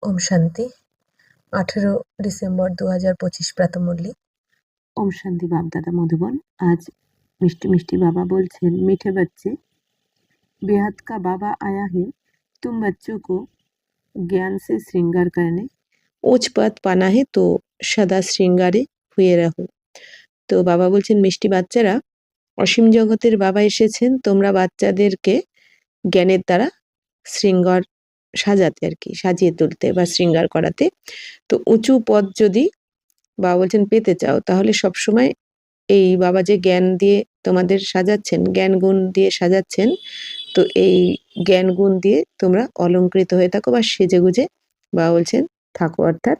ওম শান্তি। 18 ডিসেম্বর 2025 প্রাতঃমুরলি। ओम शांति बाप दादा मधुबन। आज मिष्टी मिष्टी बाबा बोलছেন, मीठे बच्चे, बेहद का बाबा आया है, तुम बच्चों को ज्ञान से श्रृंगार करने, उच्च पद पाना है तो सदा श्रृंगारे हुए रहो। তো বাবা বলছেন, মিষ্টি বাচ্চারা, অসীম জগতের বাবা এসেছেন তোমরা বাচ্চাদেরকে জ্ঞানের দ্বারা শৃঙ্গার সাজাতে, আর কি সাজিয়ে তুলতে বা শৃঙ্গার করাতে। তো উঁচু পদ যদি বাবা বলছেন পেতে চাও, তাহলে সবসময় এই বাবা যে জ্ঞান দিয়ে তোমাদের সাজাচ্ছেন, জ্ঞান গুণ দিয়ে সাজাচ্ছেন, তো এই জ্ঞান গুণ দিয়ে তোমরা অলঙ্কৃত হয়ে থাকো বা সেজে গুজে বাবা বলছেন থাকো। অর্থাৎ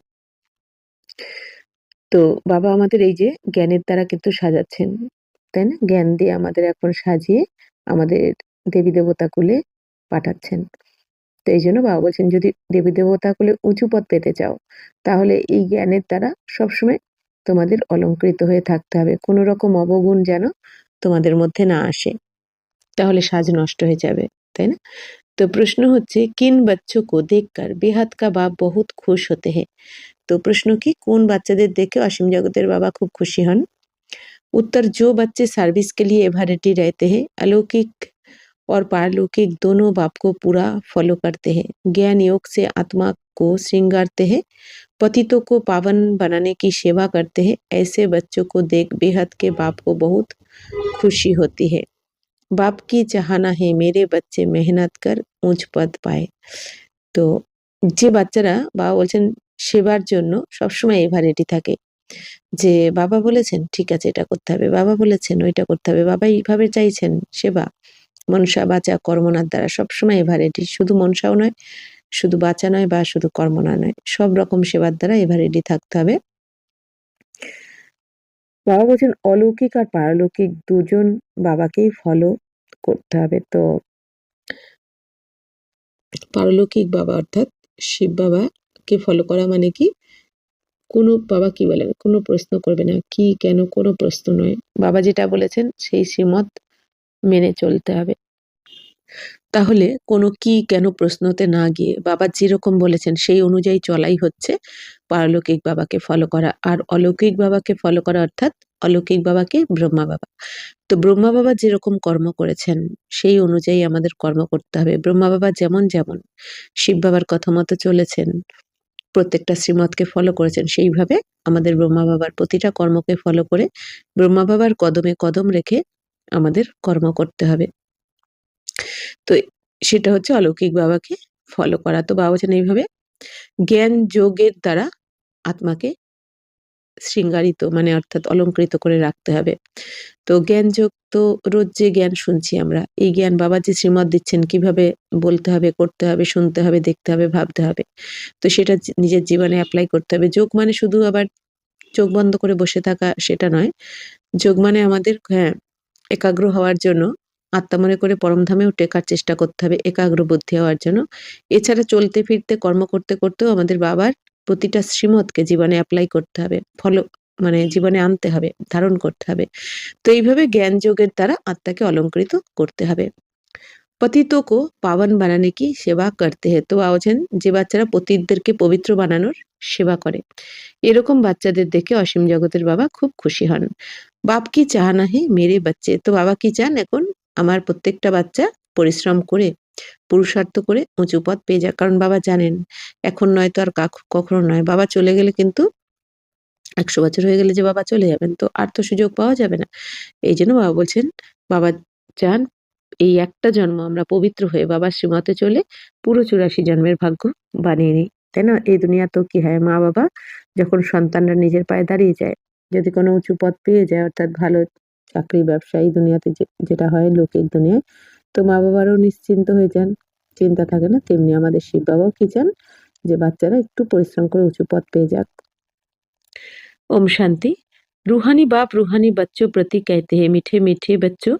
তো বাবা আমাদের এই যে জ্ঞানের দ্বারা কিন্তু সাজাচ্ছেন, তাই না? জ্ঞান দিয়ে আমাদের এখন সাজিয়ে আমাদের দেবী দেবতা কুলে পাঠাচ্ছেন। তো এই জন্য বাবা বলছেন, যদি দেবী দেবতা কুলে উঁচু পদ পেতে চাও, তাহলে এই জ্ঞানের দ্বারা সবসময় তোমাদের অলঙ্কৃত হয়ে থাকতে হবে। কোনো রকম অবগুণ যেন তোমাদের মধ্যে না আসে, তাহলে সাজ নষ্ট হয়ে যাবে, তাই না? তো প্রশ্ন হচ্ছে, কিন বাচ্চো কো দেখকর বেহাত কা বাপ বহুত খুশ হতে হে। তো প্রশ্ন কি, কোন বাচ্চাদের দেখে অসীম জগতের বাবা খুব খুশি হন? उत्तर, जो बच्चे सर्विस के लिए एवरेटी रहते हैं, अलौकिक और पारलौकिक दोनों बाप को पूरा फॉलो करते हैं, ज्ञान योग से आत्मा को श्रृंगारते हैं, पतितों को पावन बनाने की सेवा करते हैं, ऐसे बच्चों को देख बेहद के बाप को बहुत खुशी होती है। बाप की चाहना है मेरे बच्चे मेहनत कर ऊंच पद पाए। তো যে বাচ্চারা বাবা বলছেন সেবার জন্য সবসময় এভারেটি থাকে, যে বাবা বলেছেন ঠিক আছে এটা করতে হবে, বাবা বলেছেন ওইটা করতে হবে, বাবা এইভাবে চাইছেন সেবা, মনসা বাচা কর্মনার দ্বারা সবসময় এভারেটি, শুধু মনসাও নয়, শুধু বাচা নয় বা শুধু কর্মনা নয়, সব রকম সেবার দ্বারা এভারেটি থাকতে হবে। বাবা বলছেন অলৌকিক আর পারলৌকিক দুজন বাবাকেই ফলো করতে হবে। তো পারলৌকিক বাবা অর্থাৎ শিব বাবাকে ফলো করা মানে কি, কোনো বাবা কি বলেন কোনো প্রশ্ন করবে না, কি কেন কোনো প্রশ্ন নয়, বাবা যেটা বলেছেন সেই শ্রীমত মেনে চলতে হবে। তাহলে কোনো কি কেন প্রশ্নতে না গিয়ে বাবা যেরকম বলেছেন সেই অনুযায়ী চলাই হচ্ছে পারলৌকিক বাবাকে ফলো করা। আর অলৌকিক বাবাকে ফলো করা অর্থাৎ অলৌকিক বাবাকে ব্রহ্মা বাবা। তো ব্রহ্মা বাবা যেরকম কর্ম করেছেন সেই অনুযায়ী আমাদের কর্ম করতে হবে। ব্রহ্মা বাবা যেমন যেমন শিব বাবার কথা মতো চলেছেন, প্রত্যেকটা শ্রীমতকে ফলো করেছেন, সেইভাবে আমাদের ব্রহ্মা বাবার প্রতিটা কর্মকে ফলো করে ব্রহ্মা বাবার কদমে কদম রেখে আমাদের কর্ম করতে হবে। তো সেটা হচ্ছে অলৌকিক বাবাকে ফলো করা। তো বাবা বলছেন এইভাবে জ্ঞান যোগের দ্বারা আত্মাকে শৃঙ্গারিত মানে অর্থাৎ অলঙ্কৃত করে রাখতে হবে। তো জ্ঞান যোগ, তো রোজ যে জ্ঞান শুনছি আমরা, এই জ্ঞান বাবা যে শ্রীমত দিচ্ছেন কিভাবে বলতে হবে, করতে হবে, শুনতে হবে, দেখতে হবে, ভাবতে হবে, তো সেটা নিজের জীবনে অ্যাপ্লাই করতে হবে। যোগ মানে শুধু আবার চোখ বন্ধ করে বসে থাকা সেটা নয়, যোগ মানে আমাদের একাগ্র হওয়ার জন্য আত্মা মনে করে পরমধামেও টেকার চেষ্টা করতে হবে, একাগ্র বুদ্ধি হওয়ার জন্য। এছাড়া চলতে ফিরতে কর্ম করতে করতেও আমাদের বাবার প্রতিটা শ্রীমতকে জীবনে অ্যাপ্লাই করতে হবে, ফলো মানে জীবনে আনতে হবে, ধারণ করতে হবে। তো এইভাবে জ্ঞান যোগের দ্বারা আত্মাকে অলঙ্কৃত করতে হবে। পতিতোं को পাবন বানানে কি সেবা করতে হে। তো আওয়াজেন যে বাচ্চারা পতিতদেরকে পবিত্র বানানোর সেবা করে, এরকম বাচ্চাদের দেখে অসীম জগতের বাবা খুব খুশি হন। বাপ কি চাহনা হে মেরে বাচ্চে। তো বাবা কি চান, এখন আমার প্রত্যেকটা বাচ্চা পরিশ্রম করে পুরুষার্থ করে উঁচু পদ পেয়ে যাক। কারণ বাবা জানেন এখন নয় তো আর কখনো নয়, বাবা চলে গেলে কিন্তু 100 বছর হয়ে গেলে যে বাবা চলে যাবেন তো আর তো সুযোগ পাওয়া যাবে না। এই জন্য বাবা বলছেন, বাবা চান এই একটা জন্ম আমরা পবিত্র হয়ে বাবার শ্রীমতে চলে পুরো 84 জন্মের ভাগ্য বানিয়ে নিই, তাই না? এই দুনিয়া তো কি হয়, মা বাবা যখন সন্তানরা নিজের পায়ে দাঁড়িয়ে যায়, যদি কোনো উঁচু পদ পেয়ে যায় অর্থাৎ ভালো চাকরি ব্যবসা এই দুনিয়াতে যেটা হয় লৌকিক দুনিয়ায়, তো মা বাবারও নিশ্চিন্ত হয়ে যান, চিন্তা থাকে না। তেমনি আমাদের শিব বাবাও কি চান, যে বাচ্চারা একটু পরিশ্রম করে উঁচু পদ পেয়ে যাক। ओम शांति। रूहानी बाप रूहानी बच्चों प्रति कहते हैं, मीठे मीठे बच्चों,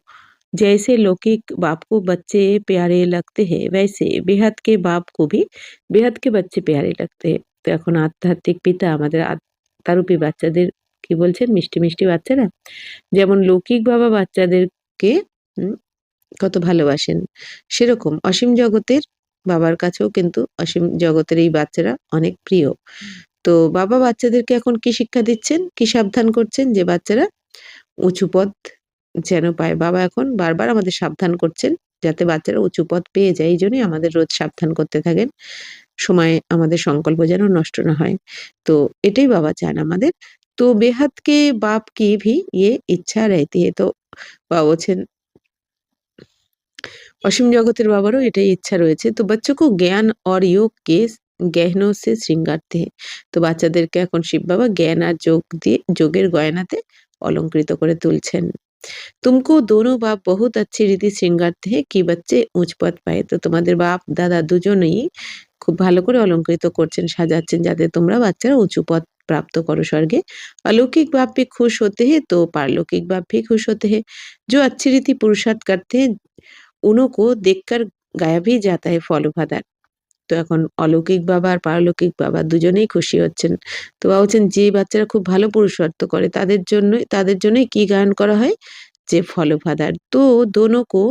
जैसे लौकिक बाप को बच्चे प्यारे लगते हैं वैसे बेहद के बाप को भी बेहद के बच्चे प्यारे लगते हैं। তো এখন আধ্যাত্মিক পিতা আমাদের আত্মারূপী বাচ্চাদের কি বলছেন, মিষ্টি মিষ্টি বাচ্চারা যেমন লৌকিক বাবা বাচ্চাদেরকে কত ভালোবাসেন, সেরকম অসীম জগতের বাবার কাছেও কিন্তু অসীম জগতের এই বাচ্চারা অনেক প্রিয়। তো বাবা বাচ্চাদেরকে এখন কি শিক্ষা দিচ্ছেন, কি সাবধান করছেন যে বাচ্চারা উঁচু পদ যেন পায়। বাবা এখন বারবার আমাদের সাবধান করছেন যাতে বাচ্চারা উঁচু পদ পেয়ে যায়। এইজন্যই আমাদের রোজ সাবধান করতে থাকেন। সময় আমাদের সংকল্প যেন নষ্ট না হয়। তো এটাই বাবা চান আমাদের। তো बेहद के बाप की भी ये इच्छा रहती है। তো বাবা বলছেন অসীম জগতের বাবারও এটাই ইচ্ছা রয়েছে। তো बच्चों को ज्ञान और योग के गहनों से श्रृंगारते हैं। তো বাচ্চাদেরকে এখন শিব বাবা জ্ঞান আর যোগ দিয়ে যোগের গয়নাতে অলংকৃত করে তুলছেন। तुमको दोनों बाप बहुत अच्छी रीति श्रृंगारते हैं कि बच्चे উঁচ পদ পায়। তো তোমাদের বাপ দাদা দুজনেই খুব ভালো করে অলংকৃত করছেন, সাজাচ্ছেন যাতে তোমরা বাচ্চারা উঁচু পদ प्राप्त करो स्वर्गे। अलौकिक बाप भी खुश होते हैं तो पारलौकिक बाप भी खुश होते हैं। जो अच्छी रीति पुरुषार्थ करते हैं उन्हों को देखकर गाया भी जाता है ফলভাদার। তো এখন অলৌকিক বাবা আর পারলৌকিক বাবা দুজনেই খুশি হচ্ছেন। তো বাবা বলছেন যে বাচ্চারা খুব ভালো পুরুষার্থ করে তাদের জন্যই কি গায়ন করা হয়? যে ফলভাদার। তো দোনো কো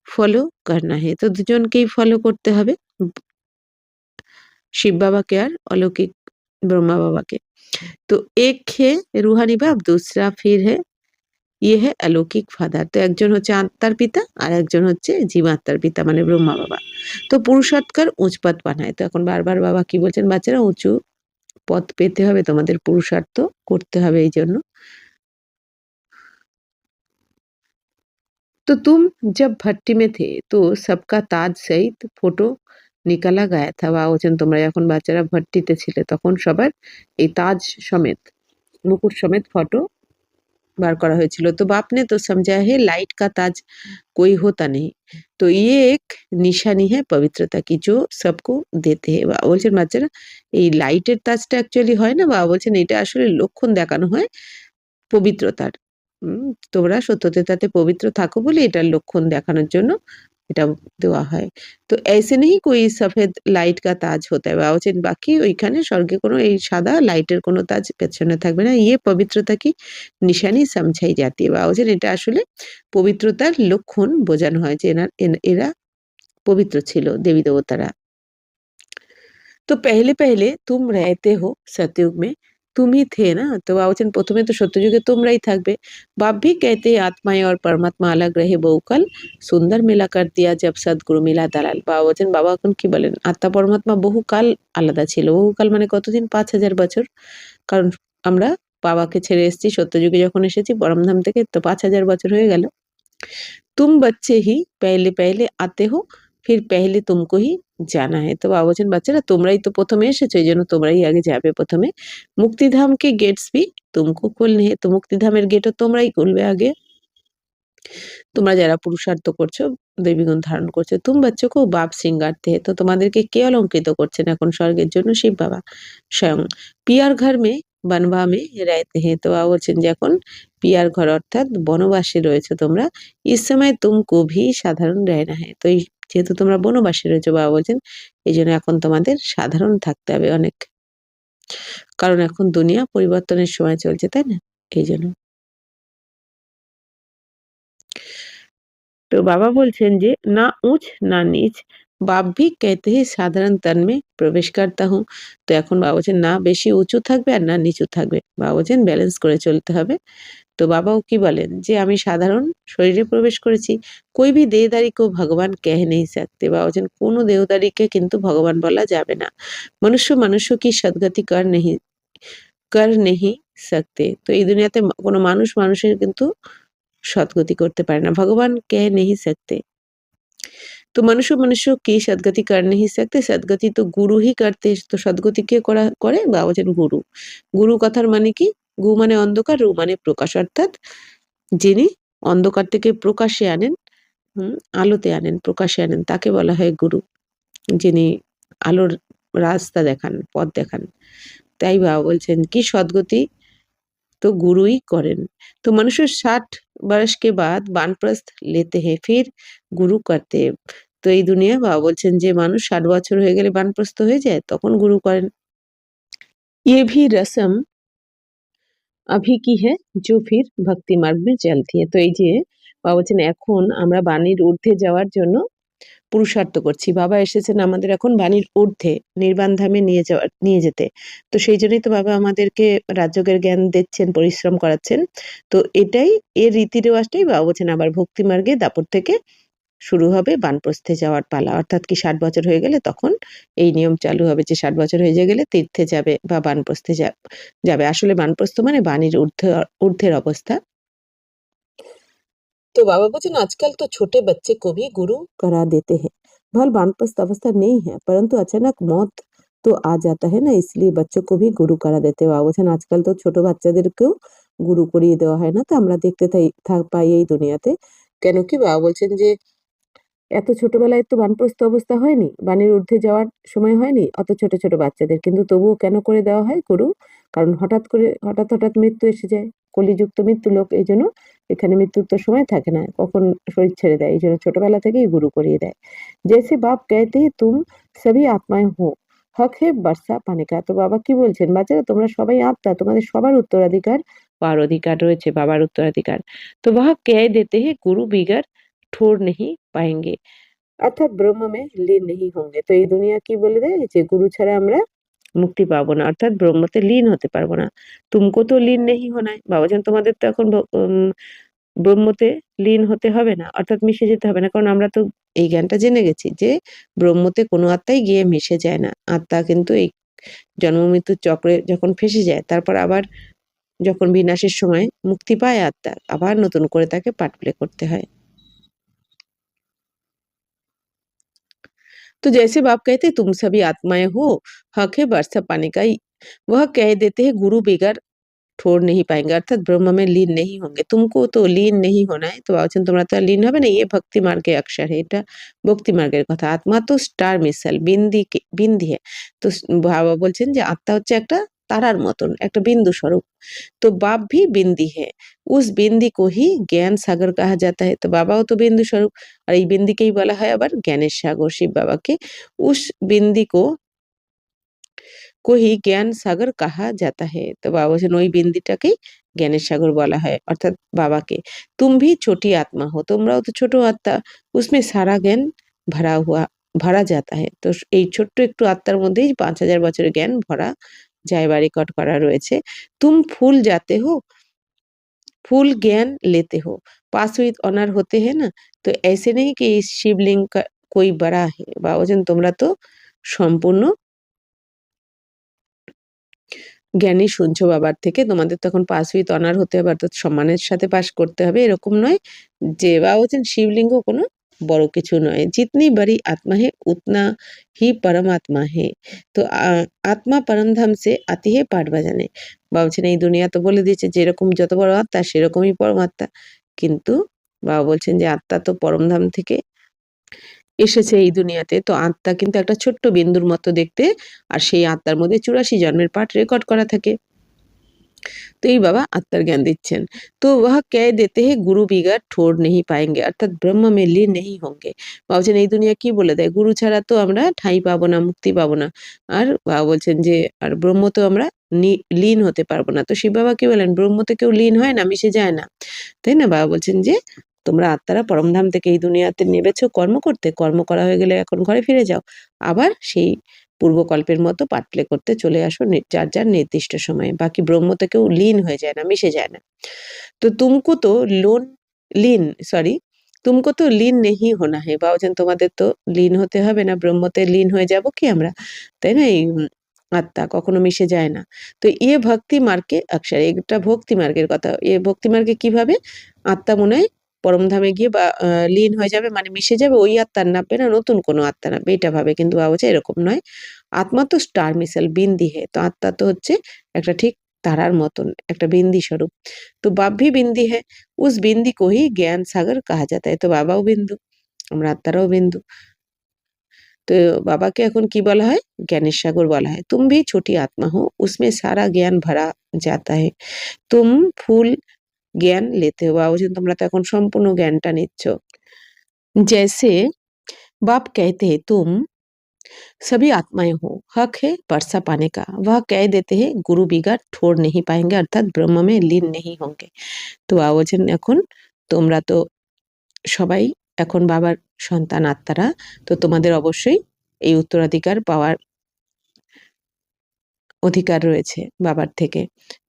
ফলো করনা হে। তো দুজনকেই ফলো করতে হবে। শিব বাবাকে আর অলৌকিক ব্রহ্মা বাবাকে। তো এক হে রুহানি বাপ দুসরা ফির হে ইয়ে হে অলৌকিক ফাদার। তো একজন হচ্ছে আত্মার পিতা আর একজন হচ্ছে জীবাত্মার পিতা মানে ব্রহ্মা বাবা। তো পুরুষার্থকার উঁচ পদ বানায়। তো এখন বারবার বাবা কি বলছেন বাচ্চারা উঁচু পদ পেতে হবে তোমাদের পুরুষার্থ করতে হবে এইজন্য। तो तुम जब भट्टी में थे तो सबका ताज सहित फोटो নিকালা গায়া থা। বাবা বলছেন তোমরা যখন বাচ্চারা ভট্টিতে ছিলে তখন সবার এই তাজ সমেত মুকুট সমেত ফটো বার করা হয়েছিল। তো बाप ने तो समझाया है लाइट का ताज कोई होता नहीं। तो ये एक निशानी है पवित्रता की जो सबको देते हैं। বাবা বলছেন বাচ্চারা এই লাইটের তাজটা অ্যাকচুয়ালি হয় না। বাবা বলছেন এটা আসলে লক্ষণ দেখানো হয় পবিত্রতার। তোমরা সত্যতে পবিত্র থাকো বলে এটার লক্ষণ দেখানোর জন্য এটা দেওয়া হয়। তো ऐसे नहीं कोई सफेद लाइट का ताज होता है। বাবা বলছেন বাকি ওইখানে স্বর্গে কোনো এই সাদা লাইটের কোনো তাজ পেছনে থাকবে না। ये पवित्रता की निशानी समझाई जाती है। বাবা বলছেন এটা আসলে পবিত্রতার লক্ষণ বোঝানো হয় যে এরা পবিত্র ছিল দেবী দেবতারা। তো पहले पहले तुम रहते हो सतयुग में तुम ही थे ना। তো বাবা বলছেন প্রথমে তো সত্যযুগে তোমরাই থাকবে। बाप भी कहते हैं आत्माएं और परमात्मा अलग रहे बहुकाल সুন্দর মেলা কর দিয়া जब सदगुरु मिला दलाल। বাবা বলছেন বাবা এখন কি বলেন আত্মা পরমাত্মা বহুকাল আলাদা ছিল। বহুকাল মানে কতদিন 5000 বছর। কারণ আমরা বাবাকে ছেড়ে এসেছি সত্যযুগে যখন এসেছি পরমধাম থেকে তো 5000 বছর হয়ে গেল। तुम बच्चे ही पहले पहले आते हो फिर पहले तुमको ही জানা है। তো বাবা বলছেন বাচ্চারা তোমরাই তো প্রথমে এসেছো এইজন্য তোমরাই আগে যাবে প্রথমে। মুক্তিধাম কে গেটস भी तुमको खोलने हैं। তো মুক্তিধামের গেটও তোমরাই খুলবে আগে। তোমরা যারা পুরুষার্থ করছো দেবীগুণ ধারণ করছো তুম বাচ্চাকে বাপ সিঙ্গারতে হে। তো তোমাদেরকে কে অলংকৃত করছেন এখন স্বর্গের জন্য শিব বাবা স্বয়ং। পিয়ার ঘর মে বনবা মে रहते हैं। তো বাবা বলছেন যে এখন পিয়ার ঘর অর্থাৎ বনবাসে রয়েছে তোমরা। इस समय तुमको भी সাধারণ रहना है। তো এই যেহেতু তোমরা বনবাসে রয়েছো বাবা বলছেন এই জন্য এখন তোমাদের সাধারণ থাকতে হবে অনেক। কারণ এখন দুনিয়া পরিবর্তনের সময় চলছে তাই না এই জন্য। তো বাবা বলছেন যে না উঁচ না নিচ বাপ भी कहते हैं সাধারণ তন में প্রবেশ करता हूँ। তো এখন বাবা বলছেন না বেশি উঁচু থাকবে আর না নিচু থাকবে। বাবা বলছেন ব্যালেন্স করে চলতে হবে। তো বাবাও কি বলেন যে আমি সাধারণ শরীরে প্রবেশ করেছি। कोई भी देहधारी को भगवान कह नहीं सकते। বাবা বলছেন কোনো দেহধারীকে কিন্তু ভগবান বলা যাবে না। মনুষ্য की सदगति कर नहीं सकते। তো এই দুনিয়াতে কোনো মানুষের কিন্তু সদ্গতি করতে পারে না। ভগবান कह नहीं सकते। तो मनुष्य की सदगति कर नहीं सकते। सदगति तो गुरु ही करते हैं। তো সদ্গতি কে করে বাবা বলছেন গুরু। গুরু কথার মানে কি? গু মানে অন্ধকার, রু মানে প্রকাশ অর্থাৎ যিনি অন্ধকার থেকে প্রকাশে আনেন, আলোতে আনেন, প্রকাশে আনেন তাকে বলা হয় গুরু। যিনি আলোর রাস্তা দেখান, পথ দেখান। তাই বাবা বলছেন কি সদ্গতি तो गुरु ही करें। तो मनुष्य 60 वर्ष के बाद वानप्रस्थ लेते हैं फिर गुरु करते हैं। তো এই দুনিয়া বাবা বলছেন যে মানুষ 60 বছর হয়ে গেলে বানপ্রস্থ হয়ে যায় তখন গুরু করেন। ये भी रस्म अभी की है जो फिर भक्ति मार्ग में चलती है। তো এই যে বাবা বলছেন এখন আমরা বাণীর ঊর্ধ্বে যাওয়ার জন্য পুরুষার্থ করছি। বাবা এসেছেন আমাদের এখন বাণীর ঊর্ধ্বে নির্বাণ ধামে নিয়ে যেতে। তো সেই জন্যই তো বাবা আমাদেরকে রাজযোগের জ্ঞান দিচ্ছেন, পরিশ্রম করাচ্ছেন। তো এটাই এর রীতি রেওয়াজটাই বাবা বলছেন আবার ভক্তি মার্গে দাপট থেকে শুরু হবে বানপ্রস্থে যাওয়ার পালা। অর্থাৎ কি ৬০ বছর হয়ে গেলে তখন এই নিয়ম চালু হবে যে ৬০ বছর হয়ে গেলে তীর্থে যাবে বা বানপ্রস্থে যাবে। আসলে বানপ্রস্থ মানে বাণীর ঊর্ধ্বের অবস্থা। तो बाबा बच्चन आजकल तो छोटे बच्चे को भी गुरु करा देते हैं। भल वानप्रस्थ अवस्था नहीं है परंतु अचानक मौत तो आ जाता है ना, इसलिए बच्चों को भी गुरु करा देते हैं। बाबा बच्चन आजकल तो ছোট বাচ্চাদেরকেও গুরু করিয়ে দেওয়া হয় না, তো আমরা দেখতে পাই এই দুনিয়াতে। কেন কি বাবা বলছেন যে এত ছোটবেলায় তো বানপ্রস্থ অবস্থা হয়নি, বাণীর ঊর্ধ্বে যাওয়ার সময় হয়নি অত ছোট ছোট বাচ্চাদের, কিন্তু তবুও কেন করে দেওয়া হয় গুরু? কারণ হঠাৎ করে হঠাৎ মৃত্যু এসে যায়, কলিযুক্ত মৃত্যু লোক, এই জন্য এখানে মৃত্যুর তো সময় থাকে না, কখন শরীর ছেড়ে দেয়, এই জন্য ছোটবেলা থেকেই গুরু করিয়ে দেয়। জেসে বাপ कहते हैं तुम सभी आत्माएं हो, হক হে বর্ষা পানি কা। তো বাবা কি বলছেন, বাচ্চারা তোমরা সবাই আত্মা, তোমাদের সবার উত্তরাধিকার পাওয়ার অধিকার রয়েছে, বাবার উত্তরাধিকার। তো वह कह देते हैं गुरु बिगर ठोर नहीं पाएंगे, অর্থাৎ ব্রহ্ম মে লীন नहीं होंगे। তো এই দুনিয়া কি বলে দেয় যে গুরু ছাড়া আমরা মুক্তি পাবো না, অর্থাৎ ব্রহ্মতে লীন হতে পারবো না। তুমকো তো লীন নেই হোনা है, বাবাজান তোমাদের তো এখন ব্রহ্মতে লীন হতে হবে না, অর্থাৎ মিশে যেতে হবে না, কারণ আমরা তো এই জ্ঞানটা জেনে গেছি যে ব্রহ্মতে কোনো আত্মাই গিয়ে মিশে যায় না। আত্মা কিন্তু এই জন্ম মৃত্যুর চক্রে যখন ফেঁসে যায় তারপর আবার যখন বিনাশের সময় মুক্তি পায় আত্মা, আবার নতুন করে তাকে পার্ট প্লে করতে হয়। तो जैसे बाप कहते तुम सभी आत्माएं हो, हक है बरसा पाने का, वह कह देते हैं गुरु बिगर ठोर नहीं पाएंगे, अर्थात ब्रह्म में लीन नहीं होंगे। तुमको तो लीन नहीं होना है, तो বলছেন তোমরা তো আর লীন হবে না, ये भक्ति मार्गे अक्षर है, এটা ভক্তি মার্গের কথা। আত্মা তো স্টার মিসাইল, বিন্দি है। তো বাবা বলছেন যে আত্মা হচ্ছে একটা তারার মতন, একটা বিন্দু স্বরূপ। तो बाप भी बिंदी है, उस बिंदी को ही ज्ञान सागर कहा जाता है। तो বাবাও তো বিন্দু স্বরূপ, আর এই বিন্দিকেই বলা হয় আবার জ্ঞানের সাগর শিব বাবাকে। उस बिंदी को ही জ্ঞান সাগর কাহা जाता है। তো বাবা বলছেন ওই বিন্দিটাকেই জ্ঞানের সাগর বলা হয়, অর্থাৎ বাবাকে। तुम भी छोटी आत्मा हो, তোমরাও তো ছোট আত্মা, उसमें सारा ज्ञान ভরা जाता है। তো এই ছোট্ট একটু আত্মার মধ্যেই ৫,০০০ বছরের জ্ঞান ভরা যায় বা রেকর্ড করা রয়েছে। तुम फूल जाते हो, फूल ज्ञान लेते हो, पास विद ऑनर होते हैं ना, तो ऐसे नहीं कि इस शिवलिंग का कोई बड़ा है। বাবা বলছেন তোমরা তো সম্পূর্ণ জ্ঞানী শুনছো বাবার থেকে, তোমাদের তখন পাস উইথ অনার হতে হবে, অর্থাৎ সম্মানের সাথে পাস করতে হবে, এরকম নয় যে বাবা বলছেন শিবলিঙ্গ কোনো বড় কিছু নয়। জিতনি বড়ি আত্মা হে উতনা হি পরমাত্মা হে। তো আত্মা পরমধাম সে আতি হে পাঠ বাজানে। বাবা বলছেন এই দুনিয়া তো বলে দিয়েছে যে এরকম যত বড় আত্মা সেরকমই পরমাত্মা, কিন্তু বাবা বলছেন যে আত্মা তো পরমধাম থেকে এসেছে এই দুনিয়াতে, তো আত্মা কিন্তু একটা ছোট্ট বিন্দুর মতো দেখতে, আর সেই আত্মার মধ্যে ৮৪ জন্মের পাঠ রেকর্ড করা থাকে। তো এই বাবা আত্মার জ্ঞান দিচ্ছেন। তো वह कह देते हैं गुरु बिगर ठोर नहीं पाएंगे, অর্থাৎ ব্রহ্ম में लीन नहीं होंगे। বাবা বলছেন এই দুনিয়া কি বলে দেয়, গুরু ছাড়া তো আমরা ঠাঁই পাবো না, মুক্তি পাবো না। আর বাবা বলছেন যে আর ব্রহ্ম তো আমরা লীন হতে পারবো না। তো শিব বাবা কি বলেন, ব্রহ্মতে কেউ লীন হয় না, মিশে যায় না, তাই না? বাবা বলছেন যে তোমরা আত্মারা পরমধাম থেকে এই দুনিয়াতে নেমেছো কর্ম করতে, কর্ম করা হয়ে গেলে এখন ঘরে ফিরে যাও, আবার সেই পূর্বকল্পের মতো পার্ট প্লে করতে চলে আসো যার যার নির্দিষ্ট সময়ে। বাকি ব্রহ্মতে কেউ লীন হয়ে যায় না, মিশে যায় না। তো তুমকো তো তুমকো তো লীন নেহি হোনা হে। বাবা বলছেন তোমাদের তো লীন হতে হবে না, ব্রহ্মতে লীন হয়ে যাব কি আমরা, তাই না? এই আত্মা কখনো মিশে যায় না। তো এ ভক্তি মার্গে অক্ষর, এটা ভক্তি মার্গের কথা। এ ভক্তি মার্গে কিভাবে আত্মা মনে হয় পরমধামে গিয়ে বা লীন হয়ে যাবে, মানে মিশে যাবে, ওই আত্মার নামবে না, নতুন কোনো আত্মা নামবে, এটা ভাবে। কিন্তু বাবা বলছে এরকম নয়। আত্মা তো স্টার মিসাইল বিন্দি হে। তো আত্মা তো হচ্ছে একটা ঠিক তারার মতন, একটা বিন্দি স্বরূপ। তো বাপ ভি বিন্দি হে, উস বিন্দি কো হি জ্ঞান সাগর কাহা যাতা है। তো বাবাও বিন্দু, আমরা আত্মারাও বিন্দু। তো বাবাকে এখন কি বলা হয়, জ্ঞানের সাগর বলা হয়। তুম ভি ছোটি আত্মা হো, উসমে সারা জ্ঞান ভরা যাতা है, তুম ফুল জ্ঞান লেতে हो। বাবা বলছেন তোমরা তো এখন সম্পূর্ণ জ্ঞানটা নিচ্ছ। जैसे बाप कहते हैं तुम सभी आत्माएं हो, हक है वर्षा पाने का, वह कह देते हैं गुरु बिगर ठोर नहीं पाएंगे, अर्थात ब्रह्म में लीन नहीं होंगे। তো বাবা বলছেন এখন তোমরা তো সবাই এখন বাবার সন্তান আত্মারা, তো তোমাদের অবশ্যই এই উত্তরাধিকার পাওয়ার অধিকার রয়েছে বাবার থেকে।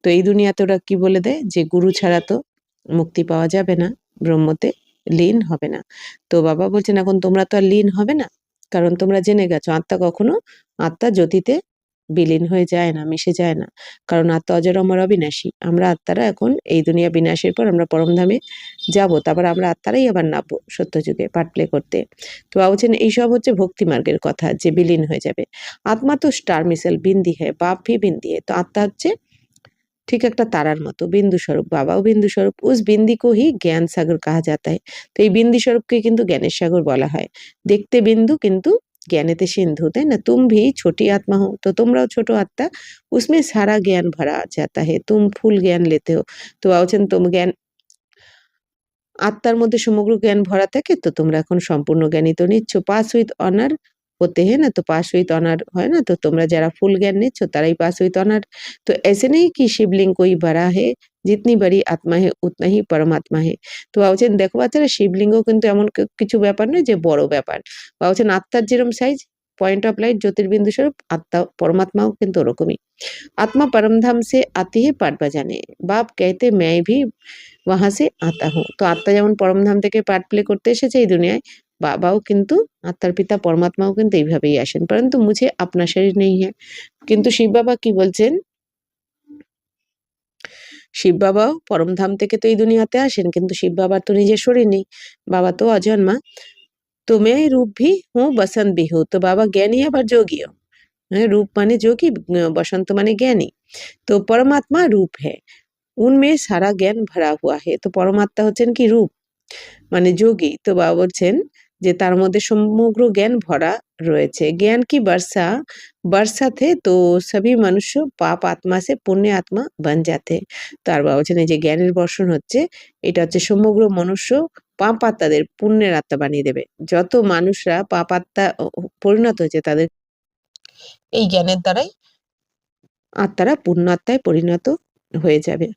তো এই দুনিয়াতে ওরা কি বলে দেয় যে গুরু ছাড়া তো মুক্তি পাওয়া যাবে না, ব্রহ্মতে লীন হবে না। তো বাবা বলছেন এখন তোমরা তো আর লীন হবে না, কারণ তোমরা জেনে গেছো আত্মা কখনো আত্মা জ্যোতিতে বিলীন হয়ে যায় না, মিশে যায় না, কারণ আত্মা অজর অমর অবিনাশী। আমরা আত্মারা এখন এই দুনিয়া বিনাশের পর আমরা পরমধামে যাব, তারপর আমরা আত্মারাই আবার নামবো সত্যযুগে পার্ট প্লে করতে। তো বাবা বলছেন এইসব হচ্ছে ভক্তি মার্গের কথা, যে বিলীন হয়ে যাবে। আত্মা তো স্টার মিসাইল বিন্দি হ্যায়, বাপ ভি বিন্দি হ্যায়। তো আত্মা হচ্ছে ঠিক একটা তারার মতো, বিন্দু স্বরূপ, বাবাও বিন্দু স্বরূপ। উস বিন্দি কো হি জ্ঞান সাগর কাহা যাতা হ্যায়। তো এই বিন্দু স্বরূপকে কিন্তু জ্ঞানের সাগর বলা হয়। দেখতে বিন্দু কিন্তু জ্ঞানেতে সিন্ধু, তাই না? তুম ভি ছোটি আত্মা হো, তো তোমরাও ছোট আত্মা। উসমে সারা জ্ঞান ভরা যাতা হে, তুম ফুল জ্ঞান লেতে হো। তো বলছেন তোম জ্ঞান, আত্মার মধ্যে সমগ্র জ্ঞান ভরা থাকে, তো তোমরা এখন সম্পূর্ণ জ্ঞানী তো নিচ্ছ। পাস উইথ অনার হতে হে না, তো পাস উইথ অনার হয় না, তো তোমরা যারা ফুল জ্ঞান নিচ্ছ তারাই পাস উইথ অনার। তো ऐसे नहीं कि शिवलिंग कोई बड़ा है, जितनी बड़ी आत्मा है उतना ही परमात्मा है। তো বলছেন দেখো বাচ্চারা, শিবলিঙ্গ কিন্তু এমন কিছু ব্যাপার নয় যে বড় ব্যাপার। বলছেন আত্মার যেরকম সাইজ, পয়েন্ট অফ লাইট জ্যোতির্বিন্দু স্বরূপ, আত্মা পরমাত্মাও কিন্তু ওরকমই। आत्मा परम धाम से आती है पाठ बजाने, बाप कहते मैं भी वहां से आता हूँ। তো আত্মা যেমন পরমধাম থেকে পার্ট প্লে করতে এসেছে এই দুনিয়ায়, বাবাও কিন্তু, আত্মার পিতা পরমাত্মাও কিন্তু এইভাবেই আসেন, পরন্তু মুঝে আপনা শরীর নেই হ্যাঁ। কিন্তু শিব বাবা কি বলছেন, শিব বাবাও পরমধাম থেকে তো এই দুনিয়াতে আসেন, কিন্তু শিব বাবার তো নিজের শরীর নেই, বাবা তো অজন্মা। তো मैं रूप भी हूँ बसंत भी हूँ। তো বাবা জ্ঞানী আবার যোগীও। হ্যাঁ, রূপ মানে যোগী, বসন্ত মানে জ্ঞানী। তো পরমাত্মা রূপ है, उनमें सारा ज्ञान भरा हुआ है। তো পরমাত্মা হচ্ছেন কি রূপ, মানে যোগী। তো বাবা বলছেন যে তার মধ্যে সমগ্র জ্ঞান ভরা রয়েছে। জ্ঞান কি বর্ষা, বর্ষাতে তো সবই মনুষ্য পাপ আত্মা সে পুণ্য আত্মা বন যাতে। তো আর বাবা বলছেন এই যে জ্ঞানের বর্ষণ হচ্ছে, এটা হচ্ছে সমগ্র মনুষ্য পাপ আত্মাদের পুণ্যের আত্মা বানিয়ে দেবে। যত মানুষরা পাপ আত্মা পরিণত হয়েছে তাদের এই জ্ঞানের দ্বারাই আত্মারা পুণ্যাত্মায় পরিণত হয়ে যাবে।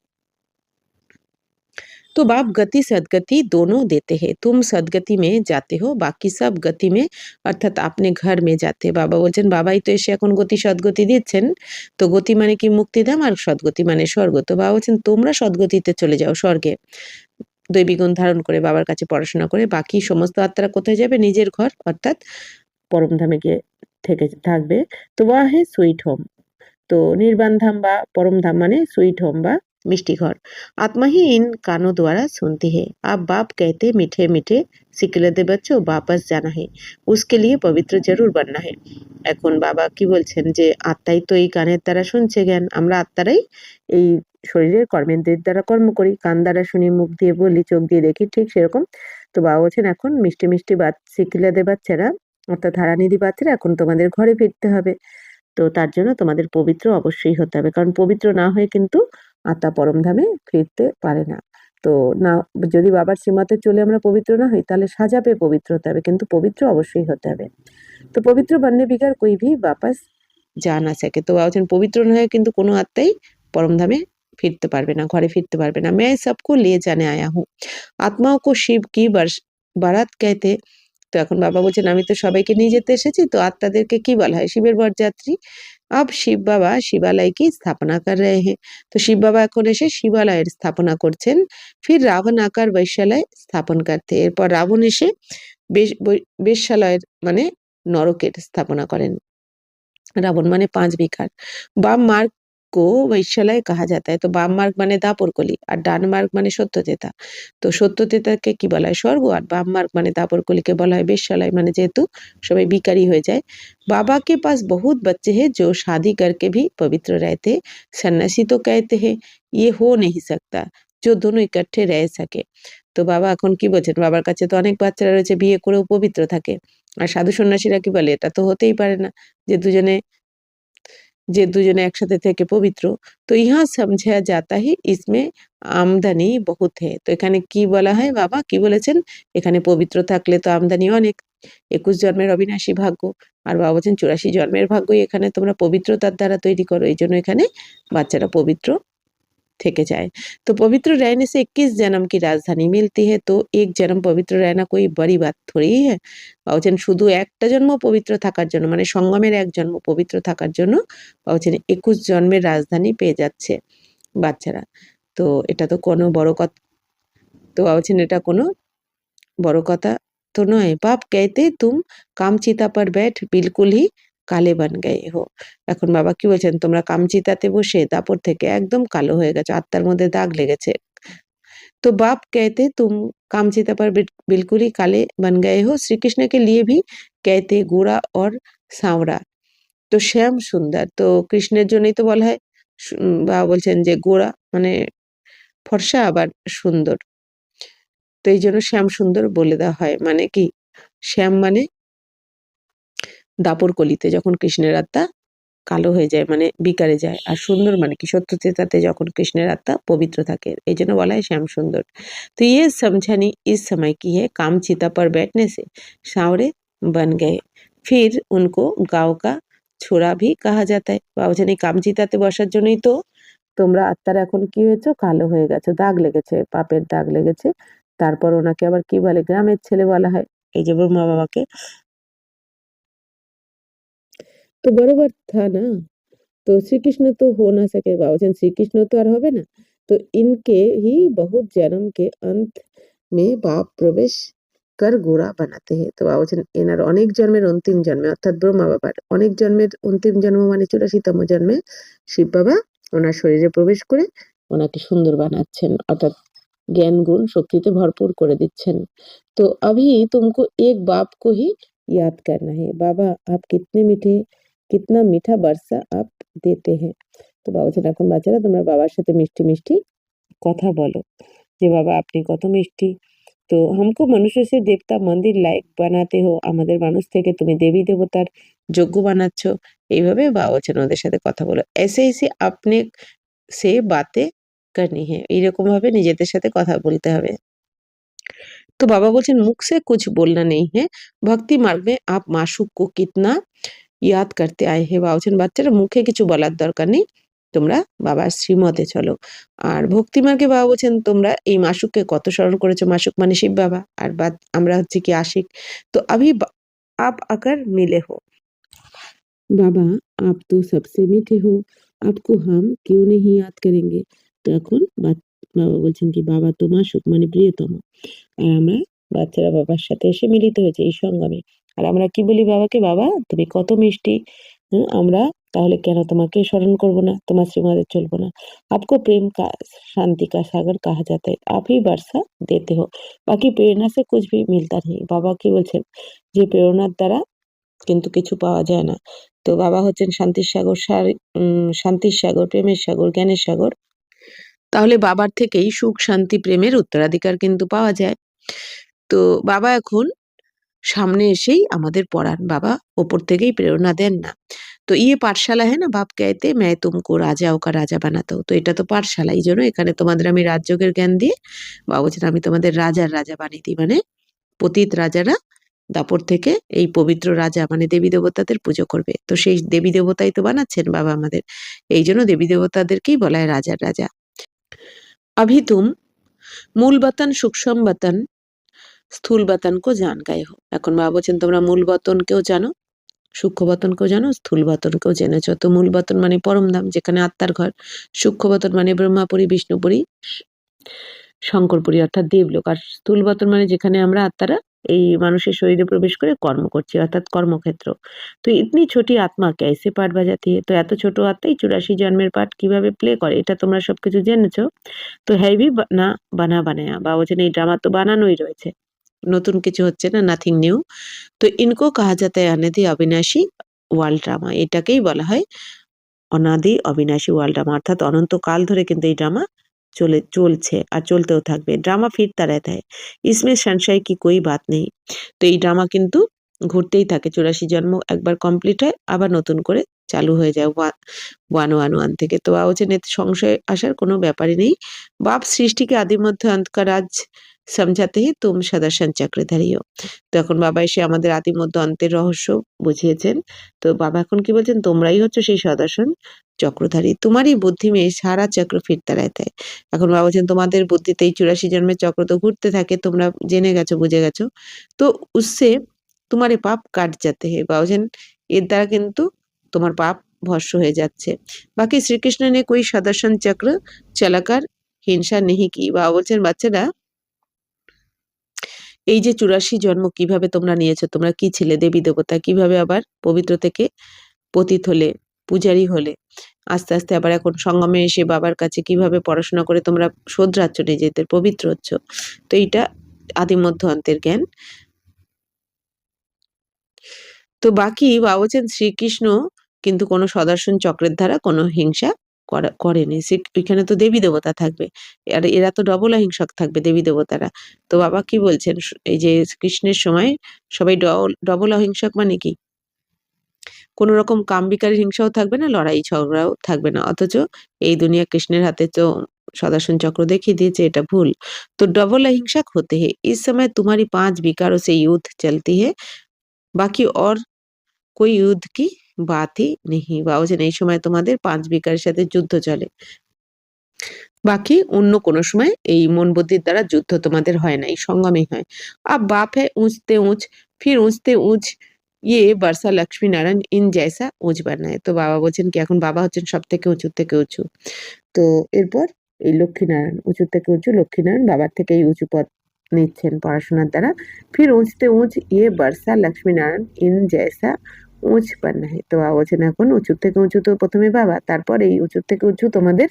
तो बाप गति सदगति दोनों देते हैं, तुम सदगति में जाते हो, बाकी सब गति में অর্থাৎ আপনি ঘর মে যাতে। বাবা বলছেন বাবাই তো এসে এখন গতি সদ্গতি দিচ্ছেন। তো গতি মানে কি মুক্তিধাম, আর সদ্গতি মানে স্বর্গ। তো বাবা বলছেন তোমরা সদ্গতিতে চলে যাও স্বর্গে, দৈবিক গুণ ধারণ করে বাবার কাছে পড়াশোনা করে। বাকি সমস্ত আত্মারা কোথায় যাবে, নিজের ঘর অর্থাৎ পরমধামে গিয়ে থেকে থাকবে। তো ওয়া হে সুইট হোম। तो निर्वाण धाम বা परम धाम माने स्वीट होम বা मिष्टि घर। आत्मा ही इन कानों द्वारा सुनती है। आप बाप कहते मीठे मीठे सिकले दे बच्चों वापस जाना है, उसके लिए पवित्र जरूर बनना है। এখন বাবা কি বলছেন যে আত্মাই তো এই কানের দ্বারা শুনছে জ্ঞান, আমরা আত্মারাই এই শরীরের কর্মেন্দ্রের দ্বারা কর্ম করি, কান দ্বারা শুনি, মুখ দিয়ে বলি, চোখ দিয়ে দেখি, ঠিক সেরকম। তো বাবা বলছেন এখন মিষ্টি মিষ্টি সিকিলা দে বাচ্চারা অর্থাৎ হারানিধি বাচ্চারা এখন তোমাদের ঘরে ফিরতে হবে। তো তার জন্য তোমাদের পবিত্র অবশ্যই হতে হবে, কারণ পবিত্র না হয়ে কিন্তু আত্মা পরমধামে ফিরতে পারে না। তো না, যদি বাবার শ্রীমতে চলে আমরা পবিত্র না হই তাহলে সাজা পেয়ে পবিত্র হতে হবে, কিন্তু পবিত্র অবশ্যই হতে হবে। তো পবিত্র বননে বিঘার कोई भी वापस जा ना सके। तो বলছেন পবিত্র না হয়ে কিন্তু কোনো আত্মাই পরমধামে ফিরতে পারবে না, ঘরে ফিরতে পারবে না। मैं सबको ले जाने आया हूँ, आत्माओं को शिव की बारात कहते। তো এখন বাবা বলছেন আমি তো সবাইকে নিয়ে যেতে এসেছি, তো আত্মাদেরকে কি বলা হয়, শিবের বরযাত্রী। अब শিব বাবা শিবালয় কি স্থাপনা কর রহে হ্যাঁ। তো শিব বাবা এখন এসে শিবালয়ের স্থাপনা করছেন। ফির রাবণ আকার বৈশ্যালয় স্থাপন করতে, এরপর রাবণ এসে বেশ্যালয়ের মানে নরকের স্থাপনা করেন। रावण माने 5 विकार। वाम मार्ग को वैश्यालय कहा जाता है। तो वाम मार्ग माने दापरकली और डान मार्ग माने सत्यतेता। तो सत्यतेताকে কি বলা হয়, স্বর্গ, আর বাম মার্গ মানে দাপরকলিকে বলা হয় বেশ্যালয়, মানে যেহেতু সবাই বিকারি হয়ে যায়। बाबा के पास बहुत बच्चे हैं जो शादी करके भी पवित्र रहते, सन्यासी तो कहते हैं ये हो नहीं सकता जो दोनों इकट्ठे रह सके। তো বাবা এখন কি বলছেন, বাবার কাছে তো অনেক বাচ্চারা রয়েছে বিয়ে করেও পবিত্র থাকে, আর সাধু সন্ন্যাসীরা কি বলে এটা তো হতেই পারে না যে দুজনে একসাথে থেকে পবিত্র। তো ইহা সমঝা যাতা হি ইসমে আমদানি বহুত হে। তো এখানে কি বলা হয়, বাবা কি বলেছেন, এখানে পবিত্র থাকলে তো আমদানি অনেক, 21 জন্মের অবিনাশী ভাগ্য। আর বাবা বলছেন 84 জন্মের ভাগ্যই এখানে তোমরা পবিত্রতার দ্বারা তৈরি করো, এই জন্য এখানে বাচ্চারা পবিত্র থেকে যায়। तो पवित्र रहने से 21 जन्म की राजधानी मिलती है, तो एक जन्म पवित्र रहना कोई बड़ी बात थोड़ी ही है। বলছেন শুধু একটা জন্ম পবিত্র থাকার জন্য, মানে সঙ্গমের এক জন্ম পবিত্র থাকার জন্য বলছেন 21 জন্মের রাজধানী পেয়ে যাচ্ছে বাচ্চারা। তো এটা তো কোনো বড় কথা, তো বলছেন এটা কোনো বড় কথা তো নয়। বাপ कहते तुम কামচিতা पर बैठ बिल्कुल ही কালে বান গয়ে হো। এখন বাবা কি বলছেন, তোমরা কামচিতাতে বসে দাপট থেকে একদম কালো হয়ে গেছো, আত্মার মধ্যে দাগ লেগেছে। तो बाप कहते तुम कामचिता पर बिल्कुल ही काले बन गए हो। श्री कृष्ण के लिए भी कहते गोरा और सांवरा। তো শ্যাম সুন্দর, তো কৃষ্ণের জন্যই তো বলা হয় বাবা বলছেন যে গোরা মানে ফর্সা আবার সুন্দর, তো এই জন্য শ্যাম সুন্দর বলে দেওয়া হয়। মানে কি, শ্যাম মানে দাপর কলিতে যখন কৃষ্ণের আত্মা কালো হয়ে যায় মানে বিকারে যায়, আর সুন্দর মানে কি সত্যচেতাতে যখন কৃষ্ণের আত্মা পবিত্র থাকে, এই জন্য বলা হয় শ্যাম সুন্দর। তো ये समझानी इस समय की है, काम चिता पर बैठने से सांवरे बन गए, फिर उनको गाँव का छोरा भी कहा जाता है। বাবা বলছেন এই কামচিতাতে বসার জন্যই তো তোমরা আত্মারা এখন কি হয়েছো, কালো হয়ে গেছো, দাগ লেগেছে, পাপের দাগ লেগেছে। তারপর ওনাকে আবার কি বলে, গ্রামের ছেলে বলা হয়। এই যে ব্রহ্মা বাবাকে, তো বরাবর থা না, तो श्री कृष्ण तो हो ना सके। बाबा बलছেন श्री कृष्ण तो আর হবে না, तो इनके ही बहुत जन्म के अंत में बाप प्रवेश कर गोरा बनाते हैं। তো বাবা বলছেন এনার অনেক জন্মের অন্তিম জন্মে, অর্থাৎ ব্রহ্মা বাবার অনেক জন্মের অন্তিম জন্ম মানে 84তম জন্মে শিব বাবা ওনার শরীরে প্রবেশ করে ওনাকে সুন্দর বানাচ্ছেন, অর্থাৎ জ্ঞান গুণ শক্তিতে ভরপুর করে দিচ্ছেন। तो अभी तुमको एक बाप को ही याद करना है, बाबा आप कितने मीठे, कितना मीठा बरसा आप देते हैं। তো বাবা বলছেন এখন বাচ্চারা তোমরা বাবার সাথে মিষ্টি মিষ্টি কথা বলো, যে বাবা আপনি কত মিষ্টি। তো हमको मनुष्य से देवता मंदिर लायक বানাতে हो, আমাদের মানুষ থেকে তুমি দেবী দেবতার যোগ্য বানাচ্ছ। এইভাবে বাবা বলছেন ওদের সাথে কথা বলো। ऐसे ऐसे अपने से बातें करनी है, এইরকম ভাবে নিজেদের সাথে কথা বলতে হবে। तो बाबा बोलছেন मुख से कुछ बोलना नहीं है, भक्ति मार्ग में आप माशूक को कितना याद करते आए हैं। বাবা বলছেন বাচ্চারা মুখে কিছু বলার দরকার নেই, তোমরা বাবার শ্রীমতে চলো। আর ভক্তি মার্গে বাবা বলছেন তোমরা এই মাসুককে কত স্মরণ করেছো, মাসুক মানে শিব বাবা, আর আমরা হচ্ছে কি আশিক। তো अभी आप अगर मिले हो बाबा, आप तो सबसे मीठे हो, आपको हम क्यों नहीं याद करेंगे। তো এখন বাবা বলছেন কি বাবা তো মাসুক মানে প্রিয়তম, আর আমরা বাচ্চারা বাবার সাথে এসে মিলিত হয়েছে এই সঙ্গমে। আর আমরা কি বলি বাবাকে, বাবা তুমি কত মিষ্টি, আমরা তাহলে কেন তোমাকে স্মরণ করব না, তোমার শ্রীমতে চলবো না। आपको प्रेम का शांति का सागर कहा जाता है, आप ही वर्षा देते हो, বাকি প্রেরণা से कुछ भी मिलता नहीं। বাবা কি বলছেন যে প্রেরণার দ্বারা কিন্তু কিছু পাওয়া যায় না। তো বাবা হচ্ছেন শান্তির সাগর, শান্তির সাগর, প্রেমের সাগর, জ্ঞানের সাগর। তাহলে বাবার থেকেই সুখ শান্তি প্রেমের উত্তরাধিকার কিন্তু পাওয়া যায়। তো বাবা এখন সামনে এসেই আমাদের পড়ান, বাবা ওপর থেকেই প্রেরণা দেন না। তো ইয়ে পাঠশালা হ্যাঁ না, বাপ कहते मैं तुमको রাজাও কা রাজা বানাতা হूं। তো এটা তো পাঠশালা, এই জন্য এখানে তোমাদের আমি রাজযোগের জ্ঞান দিয়ে বাবা বলছেন আমি তোমাদের রাজার রাজা বানিয়ে দিই, মানে পতিত রাজারা দাপর থেকে এই পবিত্র রাজা মানে দেবী দেবতাদের পুজো করবে। তো সেই দেবী দেবতাই তো বানাচ্ছেন বাবা আমাদের, এই জন্য দেবী দেবতাদেরকেই বলা হয় রাজার রাজা। अभी तुम মূল বতন সূক্ষ্ম বতন স্থূল বতনকে জান গায়ে হো। এখন বাবা বলছেন তোমরা মূল বতনকেও জানো, সূক্ষ্ম বতনকেও জানো, স্থূল বতনকেও জেনেছ। তো মূল বতন মানে পরমধাম যেখানে আত্মার ঘর, সূক্ষ্ম বতন মানে ব্রহ্মাপুরী, বিষ্ণুপুরী, শঙ্করপুরী অর্থাৎ দেবলোক, আর স্থূল বতন মানে যেখানে আমরা আত্মারা এই মানুষের শরীরে প্রবেশ করে কর্ম করছি অর্থাৎ কর্মক্ষেত্র। তো ইতনি ছোটি আত্মা कैसे পাঠ বাজাতি है, তো এত ছোট আত্মাই 84 জন্মের পাঠ কিভাবে প্লে করে, এটা তোমরা সবকিছু জেনেছো। তো হ্যাভি না বানা বানায়া, বা বলছেন এই ড্রামা তো বানানোই রয়েছে, নতুন কিছু হচ্ছে না, নাথিং নিউ। তো ইনকো কাহা যাতা है अनादि अविनाशी ওয়ার্ল্ড ড্রামা, এটাকেই বলা হয় অনাদি অবিনাশী ওয়ার্ল্ড ড্রামা, অর্থাৎ অনন্তকাল ধরে কিন্তু এই ড্রামা চলছে আর চলতেও থাকবে। ড্রামা ফিরতা रहता है, इसमें संशय की कोई बात नहीं। তো এই ড্রামা কিন্তু ঘুরতেই থাকে, 84 জন্ম একবার কমপ্লিট হয় আবার নতুন করে চালু হয়ে যায় 111 থেকে। তো বলছেন এতে সংশয় আসার কোনো ব্যাপারই নেই। বাপ সৃষ্টিকে আদি মধ্য অন্ত का राज समझाते हैं तुम सदर्शन चक्रधारी हो। তো এখন বাবা এসে আমাদের আদি মধ্য অন্তের রহস্য বুঝিয়েছেন। তো বাবা এখন কি বলছেন, তোমরাই হচ্ছে সেই সদর্শন চক্রধারী, তোমারই বুদ্ধি में সারা চক্র ফিরতে रहता है। এখন বাবা বলছেন তোমাদের বুদ্ধিতে এই 84 জন্মের চক্র তো ঘুরতে থাকে, তোমরা জেনে গেছো, বুঝে গেছো। তো उससे तुम्हारे पाप কাট जाते हैं। বাবা বলছেন এর দ্বারা কিন্তু তোমার পাপ ভস্ম হয়ে যাচ্ছে। বাকি শ্রীকৃষ্ণ ने कोई सदर्शन चक्र चलाकर হিংসা नहीं की। বাবা বলছেন বাচ্চারা, এই যে 84 জন্ম কিভাবে তোমরা নিয়েছো, তোমরা কি ছিলে, দেবী দেবতা, কিভাবে আবার পবিত্র থেকে পতিত হলে, পূজারী হলে, আস্তে আস্তে আবার এখন সঙ্গমে এসে বাবার কাছে কিভাবে পড়াশোনা করে তোমরা শোধরাচ্ছ, নিজেদের পবিত্র হচ্ছ। তো এইটা আদি মধ্য অন্তের জ্ঞান। তো বাকি বাবা বলছেন শ্রীকৃষ্ণ কিন্তু কোনো সদর্শন চক্রের দ্বারা কোনো হিংসা করেনি। এখানে তো দেবী দেবতা থাকবে, আর এরা তো ডবল অহিংসক থাকবে, দেবী দেবতারা। তো বাবা কি বলছেন, এই যে কৃষ্ণের সময় সবাই ডবল অহিংসক মানে কি, কোনো রকম কাম বিকারী হিংসাও থাকবে না, লড়াই ঝগড়াও থাকবে না। অথচ এই দুনিয়া কৃষ্ণের হাতে তো সদাসন চক্র দেখিয়ে দিয়েছে এটা ভুল। তো ডবল अहिंसक होते हैं। इस समय तुम्हारी 5 विकारों से युद्ध चलती है, बाकी और कोई युद्ध की बात ही नहीं। বাবা বলছেন এই সময় তোমাদের 5 বিকারের সাথে যুদ্ধ চলে, বাকি অন্য কোনো সময় এই মন বুদ্ধির দ্বারা যুদ্ধ তোমাদের হয় না, এই সঙ্গমেই হয়। अब बाप है ऊंचते ऊंच, फिर ऊंचते ऊंच ये बरसा लक्ष्मी नारायण इन जैसा ऊंच बनना है। তো বাবা বলছেন কি, এখন বাবা হচ্ছেন সব থেকে উঁচু থেকে উঁচু। তো এরপর এই লক্ষ্মীনারায়ণ, উঁচু থেকে উঁচু লক্ষ্মীনারায়ণ বাবার থেকে এই উঁচু পদ নিচ্ছেন পড়াশোনার দ্বারা। ফির উঁচতে উঁচ ইয়ে বর্ষা লক্ষ্মীনারায়ণ ইন জয়সা উঁচ बनना है। তো বাবা বলছেন এখন উঁচু থেকে উঁচু তো প্রথমে বাবা, তারপর এই উঁচু থেকে উঁচু তোমাদের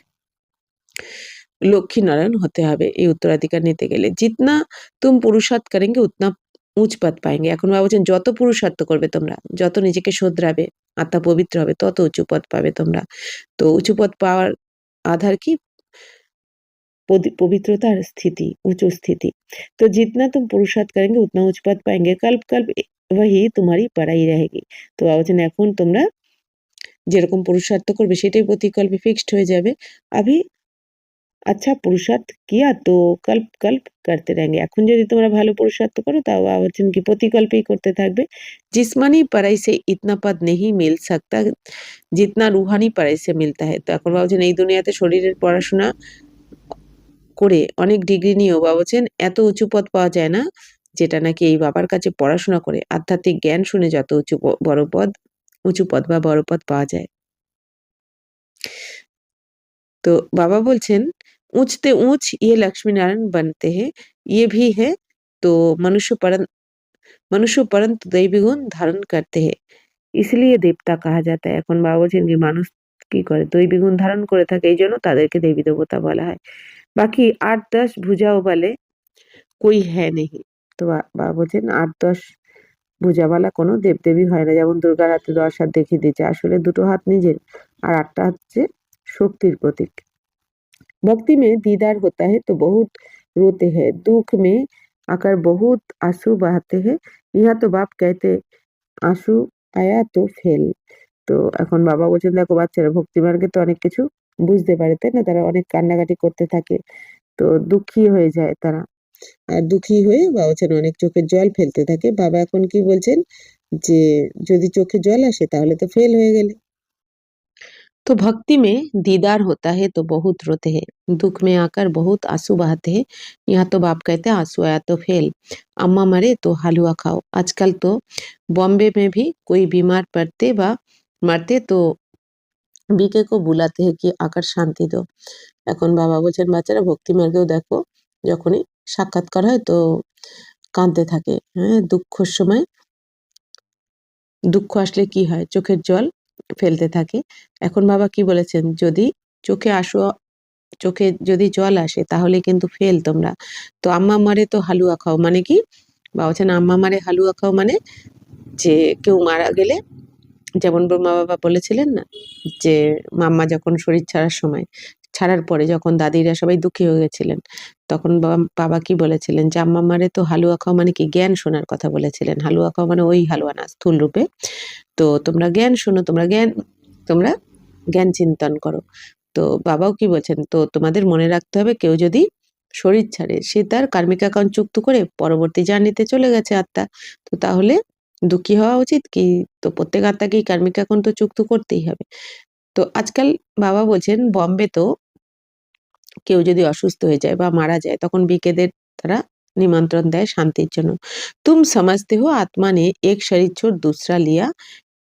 লক্ষ্মীনারায়ণ হতে হবে এই উত্তরাধিকার নিতে গেলে। জিতনা তুম পুরুষার্থ করেঙ্গে উতনা উঁচ পদ পাएंगे। এখন বাবা বলছেন যত পুরুষার্থ করবে তোমরা, যত নিজেকে শোধরাবে, আত্মা পবিত্র হবে, তত উঁচু পদ পাবে তোমরা। তো উঁচু পদ পাওয়ার আধার কি, पवित्रता स्थिति, उच्च स्थिति। तो जितना तुम पुरुषार्थ करेंगे उतना उच्च पद पाएंगे। कल्प कल्प वही तुम्हारी पढ़ाई रहेगी। তো আলোচনা এখন তোমরা যেরকম পুরুষার্থ করবে সেটাই প্রতিকল্পে ফিক্সড হয়ে যাবে। अभी अच्छा पुरुषार्थ किया तो कल्प कल्प करते रहेंगे। এখন যদি তোমরা ভালো পুরুষার্থ করো তাও আলোচনা কি প্রতিকল্পেই করতে থাকবে। जिस्मानी पढ़ाई से इतना पद नहीं मिल सकता जितना रूहानी पढ़ाई से मिलता है। তো এখন ভাবছেন এই দুনিয়াতে শরীরের পড়াশোনা করে অনেক ডিগ্রি নিয়েও বাবা বলছেন এত উঁচু পদ পাওয়া যায় না, যেটা নাকি এই বাবার কাছে পড়াশোনা করে আধ্যাত্মিক জ্ঞান শুনে যত উঁচু পদ বা বড় পদ পাওয়া যায়। তো বাবা বলছেন ऊंचते ऊंच ये लक्ष्मी नारायण बनते हैं, ये भी है तो मनुष्य परंतु दैवी गुण धारण करते हैं, इसलिए देवता कहा जाता है। এখন বাবা বলছেন কি মানুষ কি করে, দৈবী গুণ ধারণ করে থাকে, এই জন্য তাদেরকে দেবী দেবতা বলা হয়। বাকি 8-10 ভুজাও বলে कोई है नहीं। তো বাবা বলছেন 8-10 ভুজাওয়ালা কোনো দেবদেবী হয় না। যেমন দুর্গার হাতে 10 হাত দেখিয়ে দিয়েছে, আসলে দুটো হাত নিজের আর 8টা হচ্ছে শক্তির প্রতীক। भक्ति में दीदार होता है तो बहुत रोते हैं, दुख में आकर बहुत आंसू बहाते हैं। यहाँ तो बाप कहते आंसू आया तो फेल। তো এখন বাবা বলছেন দেখো বাচ্চারা ভক্তি মার্গে তো অনেক কিছু বুঝতে পারে, তাই না, তারা অনেক কান্নাকাটি করতে থাকে, তো দুঃখী হয়ে যায় তারা, আর দুঃখী হয়ে বাবা বলছেন অনেক চোখের জল ফেলতে থাকে। বাবা এখন কি বলছেন যে যদি চোখে জল আসে তাহলে তো ফেল হয়ে গেলে। तो भक्ति में दीदार होता है तो बहुत रोते हैं, दुख में आकर बहुत आंसू बहाते हैं। यहाँ तो बाप कहते हैं आंसू आया तो फेल, अम्मा मरे तो हलवा खाओ। आजकल तो बॉम्बे में भी कोई बीमार पड़ते व मरते तो বিকে কো বুলাতে হে কি আকার শান্তি দো। এখন বাবা বলছেন বাচ্চারা ভক্তি মার্গেও দেখো যখনই সাক্ষাৎকার হয় তো কাঁদতে থাকে, হ্যাঁ, দুঃখের সময় দুঃখ আসলে কি হয় চোখের জল ফেলতে থাকে। এখন বাবা কি বলেছেন, যদি চোখে যদি জল আসে তাহলে কিন্তু ফেল তোমরা। তো আম্মা মারে তো হালুয়া খাও মানে কি, বাবা বলছেন আম্মা মারে হালুয়া খাও মানে যে কেউ মারা গেলে, যেমন মা বাবা বলেছিলেন না যে মাম্মা যখন শরীর ছাড়ার পরে যখন দাদিরা সবাই দুঃখী হয়ে গেছিলেন, তখন বাবা কি বলেছিলেন যে আম্মা মারে তো হালুয়া খাও মানে কি জ্ঞান শোনার কথা বলেছিলেন। হালুয়া খাও মানে ওই হালুয়া না, স্থূল রূপে। তো তোমরা জ্ঞান শোনো, তোমরা জ্ঞান চিন্তন করো। তো বাবাও কি বলছেন, তো তোমাদের মনে রাখতে হবে কেউ যদি শরীর ছাড়ে সে তার কার্মিক অ্যাকাউন্ট যুক্ত করে পরবর্তী জার্নিতে চলে গেছে আত্মা। তো তাহলে দুঃখী হওয়া উচিত কি? তো প্রত্যেক আত্মাকেই কার্মিক অ্যাকাউন্ট তো যুক্ত করতেই হবে। তো আজকাল বাবা বলছেন বম্বে তো কেউ যদি অসুস্থ হয়ে যায় বা মারা যায় তখন বিকেদের তারা নিমন্ত্রণ দেয় শান্তির জন্য। তুম সমঝতে হো আত্মা নে এক শরীর ছোড় দুসরা লিয়া,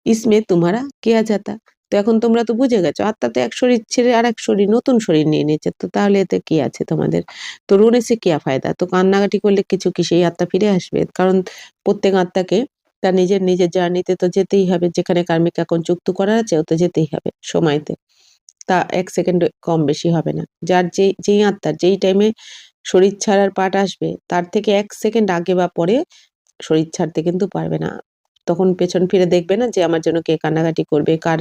ইসমে তোমারা কেয়া যাতা। তো এখন তোমরা তো বুঝে গেছো আত্মা তো এক শরীর ছেড়ে আর এক শরীর নতুন শরীর নিয়ে নিয়েছে, তো তাহলে এতে কি আছে তোমাদের? তো রোনে সে কিয়া ফায়দা? তো কান্নাকাটি করলে কিছু কি সেই আত্মা ফিরে আসবে? কারণ প্রত্যেক আত্মাকে তার নিজের নিজের জার্নিতে তো যেতেই হবে, যেখানে কার্মিক অ্যাকাউন্ট যুক্ত করা আছে ও তো যেতেই হবে সময়তে। তা ১ সেকেন্ড কম বেশি হবে না। যার যেই আত্মার যেই টাইমে শরীর ছাড়ার পার্ট আসবে তার থেকে ১ সেকেন্ড আগে বা পরে শরীর ছাড়তে কিন্তু পারবে না। তখন পেছন ফিরে দেখবে না যে আমার জন্য কে কান্নাকাটি করবে, কার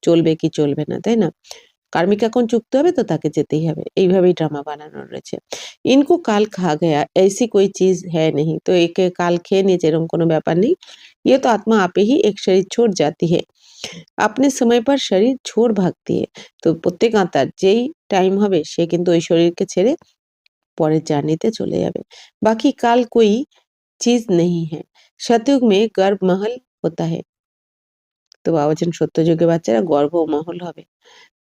চলবে কি চলবে না, তাই না? কার্মিক অ্যাকাউন্ট যুক্ত হবে তো তাকে যেতেই হবে। এইভাবেই ড্রামা বানানো রয়েছে। ইनको কাল খা গয়া ऐसी कोई चीज़ है नहीं। তো একে কাল খেয়ে নিয়েছে এরকম কোনো ব্যাপার নেই। ये तो आत्मा आपे ही एक शरीर छोड़ जाती है। আপনি সময় পর শরীর छोड़ भागती है। তো প্রত্যেক আত্মার যেই টাইম হবে সে কিন্তু ওই শরীরকে ছেড়ে পরের জার্নিতে চলে যাবে। বাকি কাল कोई चीज़ नहीं है। सतयुग में गर्भ महल होता है। তো বাবা বলছেন সত্যযুগে বাচ্চারা গর্ভ মহল হবে।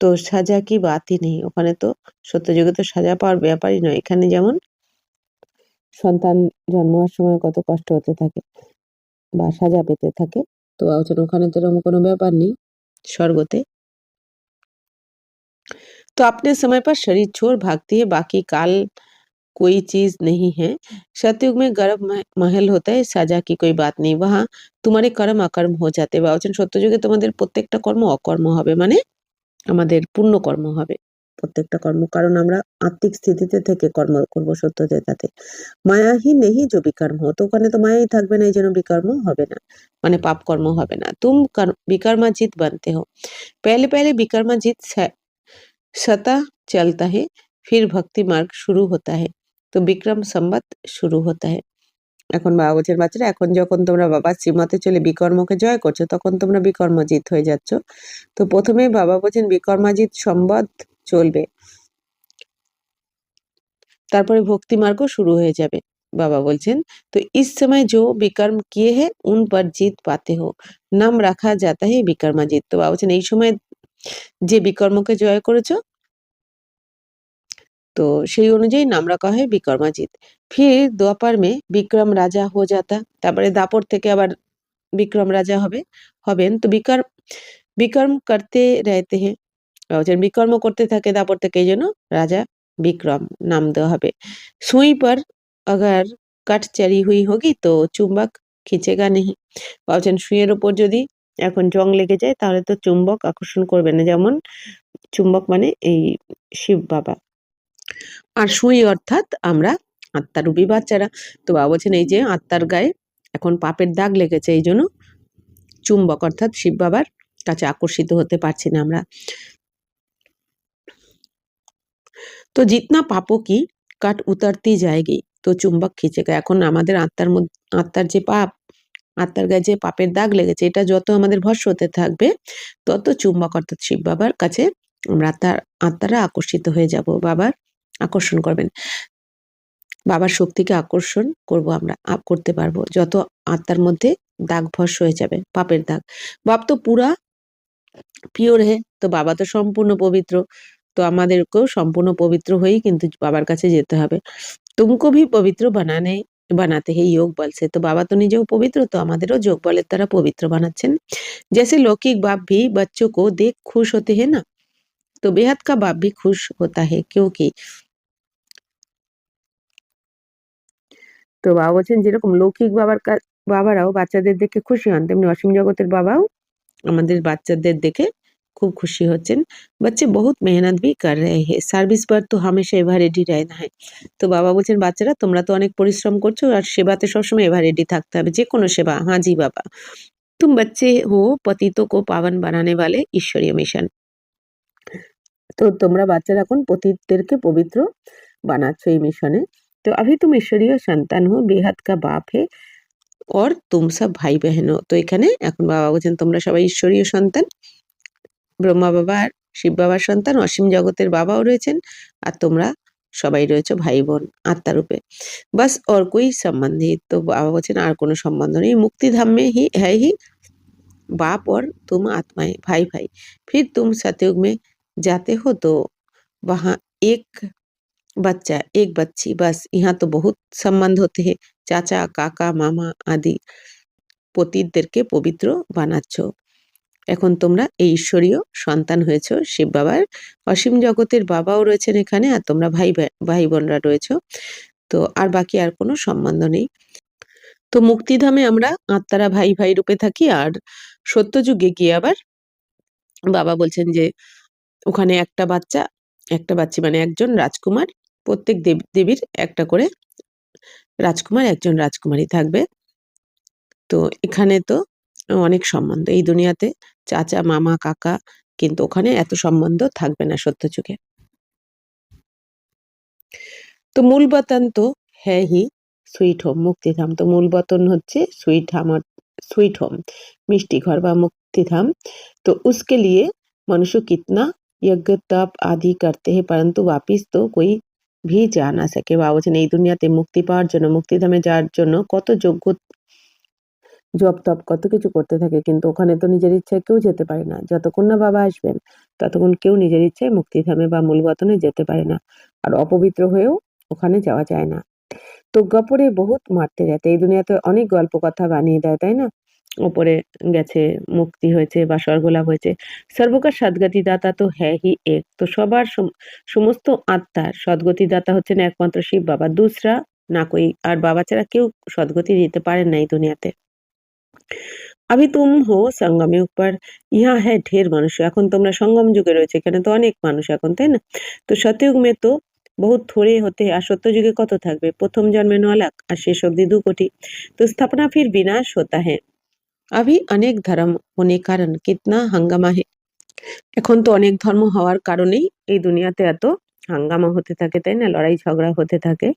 তো সাজা কি বাতই নেই। ওখানে তো সত্যযুগে তো সাজা পাওয়ার ব্যাপারই নয়। এখানে যেমন সন্তান জন্ম হওয়ার সময় কত কষ্ট হতে থাকে বা সাজা পেতে থাকে। তো বাবা বলছেন ওখানে তো এরকম কোনো ব্যাপার নেই স্বর্গতে। तो अपने समय पर शरीर छोड़ भागती है, बाकी काल कोई चीज नहीं है। सतयुग में गर्भ महल होता है, সাজা কি कोई बात नहीं। वहां তোমারে কর্ম অকর্ম हो जाते। বা বলছেন সত্যযুগে তোমাদের প্রত্যেকটা কর্ম অকর্ম হবে, মানে আমাদের পুণ্য কর্ম হবে প্রত্যেকটা কর্ম, কারণ আমরা আত্মিক স্থিতিতে থেকে কর্ম করব সত্যতেতাতে। মায়াহি নেহি जो বিকর্ম हो। তো ওখানে তো মায়াই থাকবে না, এই জন্য বিকর্ম হবে না, মানে পাপ কর্ম হবে না। तुम विकर्माजित बनते हो। पहले पहले विकर्माजित सतह चलता है, फिर भक्ति मार्ग शुरू होता है। तो বিক্রম সম্বত শুরু হতা है। এখন বাবা বলছেন বাচ্চারা এখন যখন তোমরা বাবার শ্রীমতে চলে বিকর্মকে জয় করছো তখন তোমরা বিকর্মজিৎ হয়ে যাচ্ছ। তো প্রথমে বাবা বলছেন বিকর্মাজিৎ সম্বত চলবে, তারপরে ভক্তি মার্গ শুরু হয়ে যাবে। বাবা বলছেন তো इस समय जो विकर्म किए हैं उन पर जीत पाते हो, नाम রাখা जाता है বিকর্মাজিৎ। তো বাবা বলছেন এই সময় যে বিকর্মকে জয় করেছো तो সেই অনুযায়ী নাম রাখা হয় বিকর্মাজিৎ। ফির দ্বাপর মে বিক্রম রাজা হো যাতা। তারপরে দাপর থেকে আবার বিক্রম রাজা হবেন। তো বিকর্ম করতে রহতে হ্যাঁ। বলছেন বিকর্ম করতে থাকে দাপর থেকে, এই জন্য রাজা বিক্রম নাম দেওয়া হবে। সুই পর अगर कट चढ़ी हुई होगी तो चुंबक खींचेगा नहीं। বলছেন সুইয়ের উপর যদি এখন জং লেগে যায় তাহলে তো চুম্বক আকর্ষণ করবে না, যেমন চুম্বক মানে এই শিব বাবা। আর সুই অর্থাৎ আমরা আত্মারূপী বাচ্চারা। তো বাবা বলছেন এই যে আত্মার গায়ে এখন পাপের দাগ লেগেছে, এই জন্য চুম্বক অর্থাৎ শিব বাবার কাছে আকর্ষিত হতে পারছি না আমরা। তো জিতনা পাপও কি কাট উতারতি যায়গি তো চুম্বক খিচেগা। এখন আমাদের আত্মার যে পাপ, আত্মার গায়ে যে পাপের দাগ লেগেছে এটা যত আমাদের ভস্ম হতে থাকবে তত চুম্বক অর্থাৎ শিব বাবার কাছে আমরা আত্মারা আকর্ষিত হয়ে যাব, বাবার আকর্ষণ করবেন। বাবার শক্তিকে আকর্ষণ করব আমরা, করতে পারবো যত আত্মার মধ্যে দাগ ভস্ম হয়ে যাবে, পাপের দাগ। বাপ তো পুরা পিওর হে, তো বাবা তো সম্পূর্ণ পবিত্র। তো আমাদেরকেও সম্পূর্ণ পবিত্র হয়েই কিন্তু বাবার কাছে যেতে হবে। তুমকো ভি পবিত্র বানাতে হে যোগ বল সে। তো বাবা তো নিজেও পবিত্র, তো আমাদেরও যোগ বলের দ্বারা পবিত্র বানাচ্ছেন। जैसे लौकिक बाप भी बच्चों को देख खुश होते हैं ना, तो बेहद का बाप भी खुश होता है क्योंकि। তো বাবা বলছেন যেরকম লৌকিক বাবারাও বাচ্চাদের দেখে খুশি হন, তেমনি অসীম জগতের বাবাও আমাদের বাচ্চাদের দেখে খুব খুশি হচ্ছেন। बच्चे बहुत मेहनत भी कर रहे हैं, सर्विस पर तो हमेशा एवर रेडी रहना है। তো বাবা বলছেন বাচ্চারা তোমরা তো অনেক পরিশ্রম করছো আর সেবাতে সবসময় এভার রেডি থাকতে হবে, যে কোনো সেবা। हाँ जी बाबा, तुम बच्चे हो पतितों को पावन बनाने वाले ईश्वरीय मिशन। তো তোমরা বাচ্চারা এখন পতিতদেরকে পবিত্র বানাচ্ছ এই মিশনে। তো अभी तुम ईश्वरीय संतान हो, बेहद का बाप है और तुम सब भाई बहन हो। তো এখানে এখন বাবা বলছেন তোমরা সবাই ঈশ্বরীয় সন্তান, ব্রহ্মা বাবা আর শিব বাবার সন্তান, অসীম জগতের বাবাও রয়েছেন আর তোমরা সবাই রয়েছে ভাই বোন আত্মা রূপে। বাস और कोई संबंध नहीं। তো বাবা বলছেন আর কোনো সম্বন্ধ নেই। मुक्तिधाम में ही है ही बाप और तुम आत्माएं भाई भाई। फिर तुम सतयुग में जाते हो तो वहाँ एक बच्चा एक बच्ची बस। यहाँ तो बहुत संबंध होते हैं। चाचा काका मामा आदि পতিতদেরকে পবিত্র বানাচ্ছ। এখন তোমরা এই ঈশ্বরীয় সন্তান হয়েছ শিব বাবার। অসীম জগতের বাবাও রয়েছেন এখানে, আর তোমরা ভাই বোনরা রয়েছ। তো আর বাকি আর কোনো সম্বন্ধ নেই। তো মুক্তিধামে আমরা আত্মারা ভাই ভাই রূপে থাকি, আর সত্যযুগে গিয়ে আবার বাবা বলছেন যে ওখানে একটা বাচ্চা একটা বাচ্চি মানে একজন রাজকুমার, প্রত্যেক দেবীর একটা করে রাজকুমার একজন রাজকুমারী থাকবে। তো এখানে তো অনেক সম্বন্ধ এই দুনিয়াতে, চাচা মামা কাকা, কিন্তু ওখানে এত সম্বন্ধ থাকবে না সত্যযুগে। তো মূল বতন তো হ্যাঁ হি সুইট হোম মুক্তিধাম। তো মূল বতন হচ্ছে সুইট হোম মিষ্টি ঘর বা মুক্তিধাম। तो उसके लिए मनुष्य कितना यज्ञ तप आदि करते हैं परंतु वापिस तो कोई भी जा ना सके। বাবা বলছেন এই দুনিয়াতে মুক্তি পাওয়ার জন্য, মুক্তিধামে যাওয়ার জন্য কত যোগ্য জপ তপ কত কিছু করতে থাকে, কিন্তু ওখানে তো নিজের ইচ্ছায় কেউ যেতে পারে না। যতক্ষণ না বাবা আসবেন ততক্ষণ কেউ নিজের ইচ্ছায় মুক্তিধামে বা মূল বতনে যেতে পারে না, আর অপবিত্র হয়েও ওখানে যাওয়া যায় না। তো গপরে বহুত মারতে যেতে, এই দুনিয়াতে অনেক গল্প কথা বানিয়ে দেয়, তাই না? ওপরে গেছে, মুক্তি হয়েছে বা স্বর্গলাভ হয়েছে। সর্বকা সদ্গতি দাতা তো হ্যাঁ হি এক। তো সবার সমস্ত আত্মার সদ্গতি দাতা হচ্ছেন একমাত্র শিব বাবা, দুসরা না কই। আর বাবা ছাড়া কেউ সদ্গতি দিতে পারেন না এই দুনিয়াতে। अभी तुम हो संगम युग पर, यहाँ है ढेर मनुष्य। এখন তোমরা সঙ্গম যুগে রয়েছে, এখানে তো অনেক মানুষ এখন, তাই না? তো সতयुग में तो बहुत थोड़े होते हैं। আর সত্য যুগে কত থাকবে? প্রথম জন্মে 9 লাখ আর শেষ অবধি 2 কোটি। तो स्थापना फिर विनाश होता है। अभी अनेक धर्म होने कारण कितना हंगामा है। এখন তো অনেক ধর্ম হওয়ার কারণেই এই দুনিয়াতে এত হাঙ্গামা হতে থাকে, তাই না? লড়াই ঝগড়া হতে থাকে।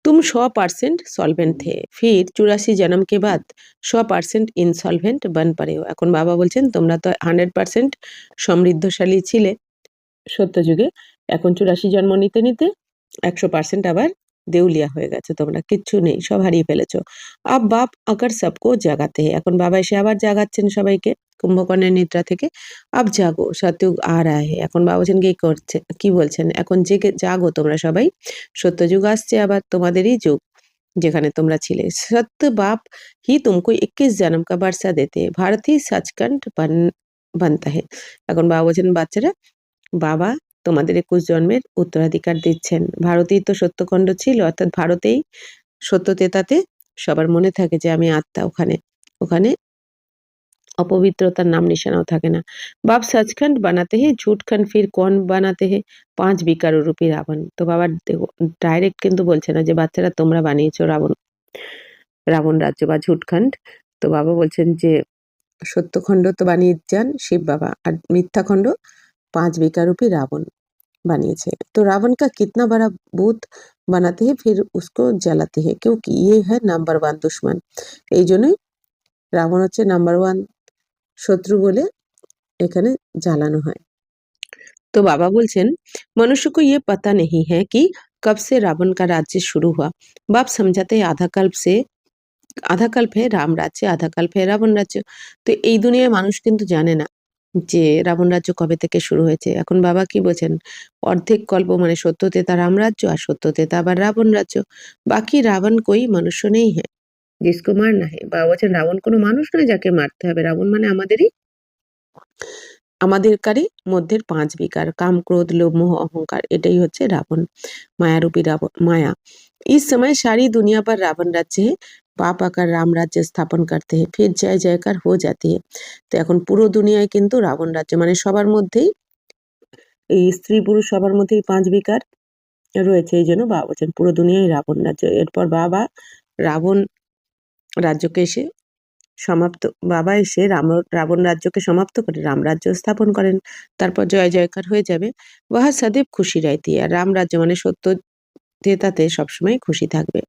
तुम 100% সলভেন্ট थे, फिर 84 जन्म के बाद 100% ইনসলভেন্ট बन पड़े हो। এখন বাবা বলছেন তোমরা তো 100% সমৃদ্ধশালী ছিলে সত্যযুগে, এখন 84 জন্ম নিতে নিতে 100% আবার দেউলিয়া হয়ে গেছে, তোমরা কিচ্ছু নেই, সব হারিয়ে ফেলেছো। আব বাপ আকার সবকো জাগাতে হে। এখন বাবা এসে আবার জাগাচ্ছেন সবাইকে কুম্ভকর্ণের নিদ্রা থেকে। আব জাগো সত্যযুগ আ রা হে। এখন বাবা বলছেন কি বলছেন, এখন জেগে জাগো তোমরা সবাই, সত্যযুগ আসছে আবার, তোমাদেরই যুগ যেখানে তোমরা ছিলে। সত্য বাপ হি তুমকো 21 জন্ম কা বর্ষা দেতে, ভারত হি সচখণ্ড বানতা হে। এখন বাবা বলছেন বাচ্চারা, বাবা তোমাদের 21 জন্মের উত্তরাধিকার দিচ্ছেন। ভারতেই তো সত্যখণ্ড ছিল, অর্থাৎ ভারতেই সত্যতেতাতে সবার মনে থাকে যে আমি আত্মা, ওখানে ওখানে অপবিত্রতার নাম নিশানাও থাকে না। বাপ সচখণ্ড বানাতে হে ঝুটখণ্ড ফির কোন বানাতে হে 5 বিকার রূপী রাবণ। তো বাবা ডাইরেক্ট কিন্তু বলছে না যে বাচ্চারা তোমরা বানিয়েছো রাবণ রাজ্য বা ঝুটখণ্ড। তো বাবা বলছেন যে সত্যখণ্ড তো বানিয়ে যান শিব বাবা, আর মিথ্যাখণ্ড 5 বিকারূপী রাবণ বানিয়েছে। तो रावण का कितना बड़ा भूत बनाते हैं फिर उसको जलाते हैं क्योंकि ये है नंबर 1 दुश्मन। এই জন্যই রাবণ হচ্ছে নাম্বার 1 শত্রু বলে এখানে জ্বালানো হয়। तो बाबा बोलছেন मनुष्य को ये पता नहीं है कि कब से रावण का राज्य शुरू हुआ। बाप समझाते हैं आधा कल्प है राम राज्य, आधा कल्प है রাবণ রাজ্য। তো এই দুনিয়ায় মানুষ কিন্তু জানে না যে রাবণ রাজ্য কবে থেকে শুরু হয়েছে। এখন বাবা কি বলছেন, অর্ধেক কল্প মানে সত্যতেতা রাম রাজ্য আর সত্যতেতা আবার রাবণ রাজ্য। বাকি রাবণ কই মনুষ্য নেই হ্যাঁ জিসকো মারনা হে। বাবা বলছেন রাবণ কোনো মানুষ নয় যাকে মারতে হবে। রাবণ মানে আমাদেরকারই মধ্যের 5 বিকার, কাম ক্রোধ লোভ মোহ অহংকার, এটাই হচ্ছে রাবণ, মায়ারূপী রাবণ মায়া। इस समय सारी दुनिया पर रावण राज्य है, पाप आकर राम राज्य स्थापन करते हैं, फिर जय जयकार हो जाती है। তো এখন পুরো দুনিয়ায় কিন্তু রাবণ রাজ্য মানে সবার মধ্যেই, এই স্ত্রী পুরুষ সবার মধ্যেই 5 বিকার রয়েছে, এই জন্য বাবা বলছেন পুরো দুনিয়ায় রাবণ রাজ্য। এরপর রাবণ রাজ্যকে এসে বাবা এসে রাবণ রাজ্যকে সমাপ্ত করে রাম রাজ্য স্থাপন করেন, তারপর জয় জয়কার হয়ে যাবে। ওয়াহ সदैव খুশি रहती है। আর রাম রাজ্য মানে সত্য তেতাতে সবসময় খুশি থাকবে।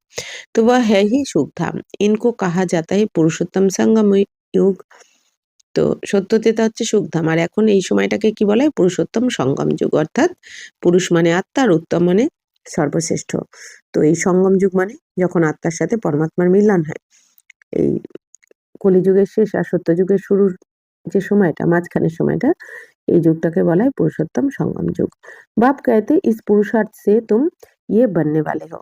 तो वह है ही सुख धाम। इनको कहा जाता है पुरुषोत्तम संगम युग। তো সত্যতেতা হচ্ছে সুখধাম, আর এখন এই সময়টাকে কি বলা হয়? পুরুষোত্তম সঙ্গম যুগ, অর্থাৎ পুরুষ মানে আত্মা আর উত্তম মানে সর্বশ্রেষ্ঠ। তো এই সঙ্গম যুগ মানে যখন আত্মার সাথে পরমাত্মার মিলন হয়। এই কলিযুগের শেষ আর সত্যযুগের শুরুর যে সময়টা, মাঝখানের সময়টা, এই যুগটাকে বলা হয় পুরুষোত্তম সঙ্গম যুগ। বাপ कहते इस पुरुषार्थ से तुम ये बनने वाले हो।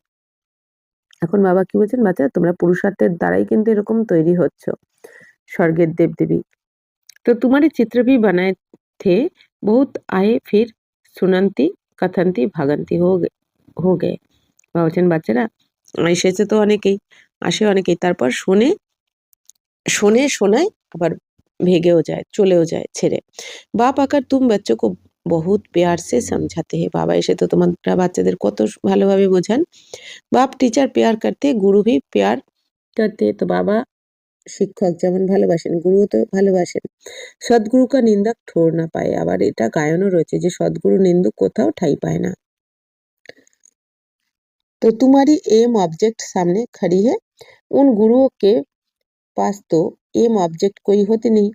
এখন বাবা কি বলছেন? বাচ্চারা তোমরা পুরুষার্থের দ্বারাই কিন্তু এরকম তৈরি হচ্ছ, স্বর্গের দেবদেবী। तो तुम्हारे चित्र भी बनाए थे, बहुत आए फिर सुनंती कथंती भागंती हो गए। বাবা বলছেন বাচ্চারা এসেছে তো অনেকেই, আসে অনেকেই, তারপর শোনায় আবার ভেগেও যায়, চলেও যায় ছেড়ে। বাপ আকার তুম বাচ্চো কো বহুত প্যার সে সমঝাতে হে। বাবা এসে তো তোমরা বাচ্চাদের কত ভালোভাবে বোঝান। বাপ টিচার প্যার করতে গুরু ভি প্যার করতে। তো বাবা শিক্ষক যেমন ভালোবাসেন, গুরুও তো ভালোবাসেন। সদ্গুরু কা নিন্দক ঠোর না পায়। আবার এটা গায়নও রয়েছে যে সদ্গুরু নিন্দুক কোথাও ঠাঁই পায় না। तो तुम्हारी एम ऑब्जेक्ट सामने खड़ी है, उन गुरुओं के পাস তো এম অবজেক্ট কোই হতে নেই।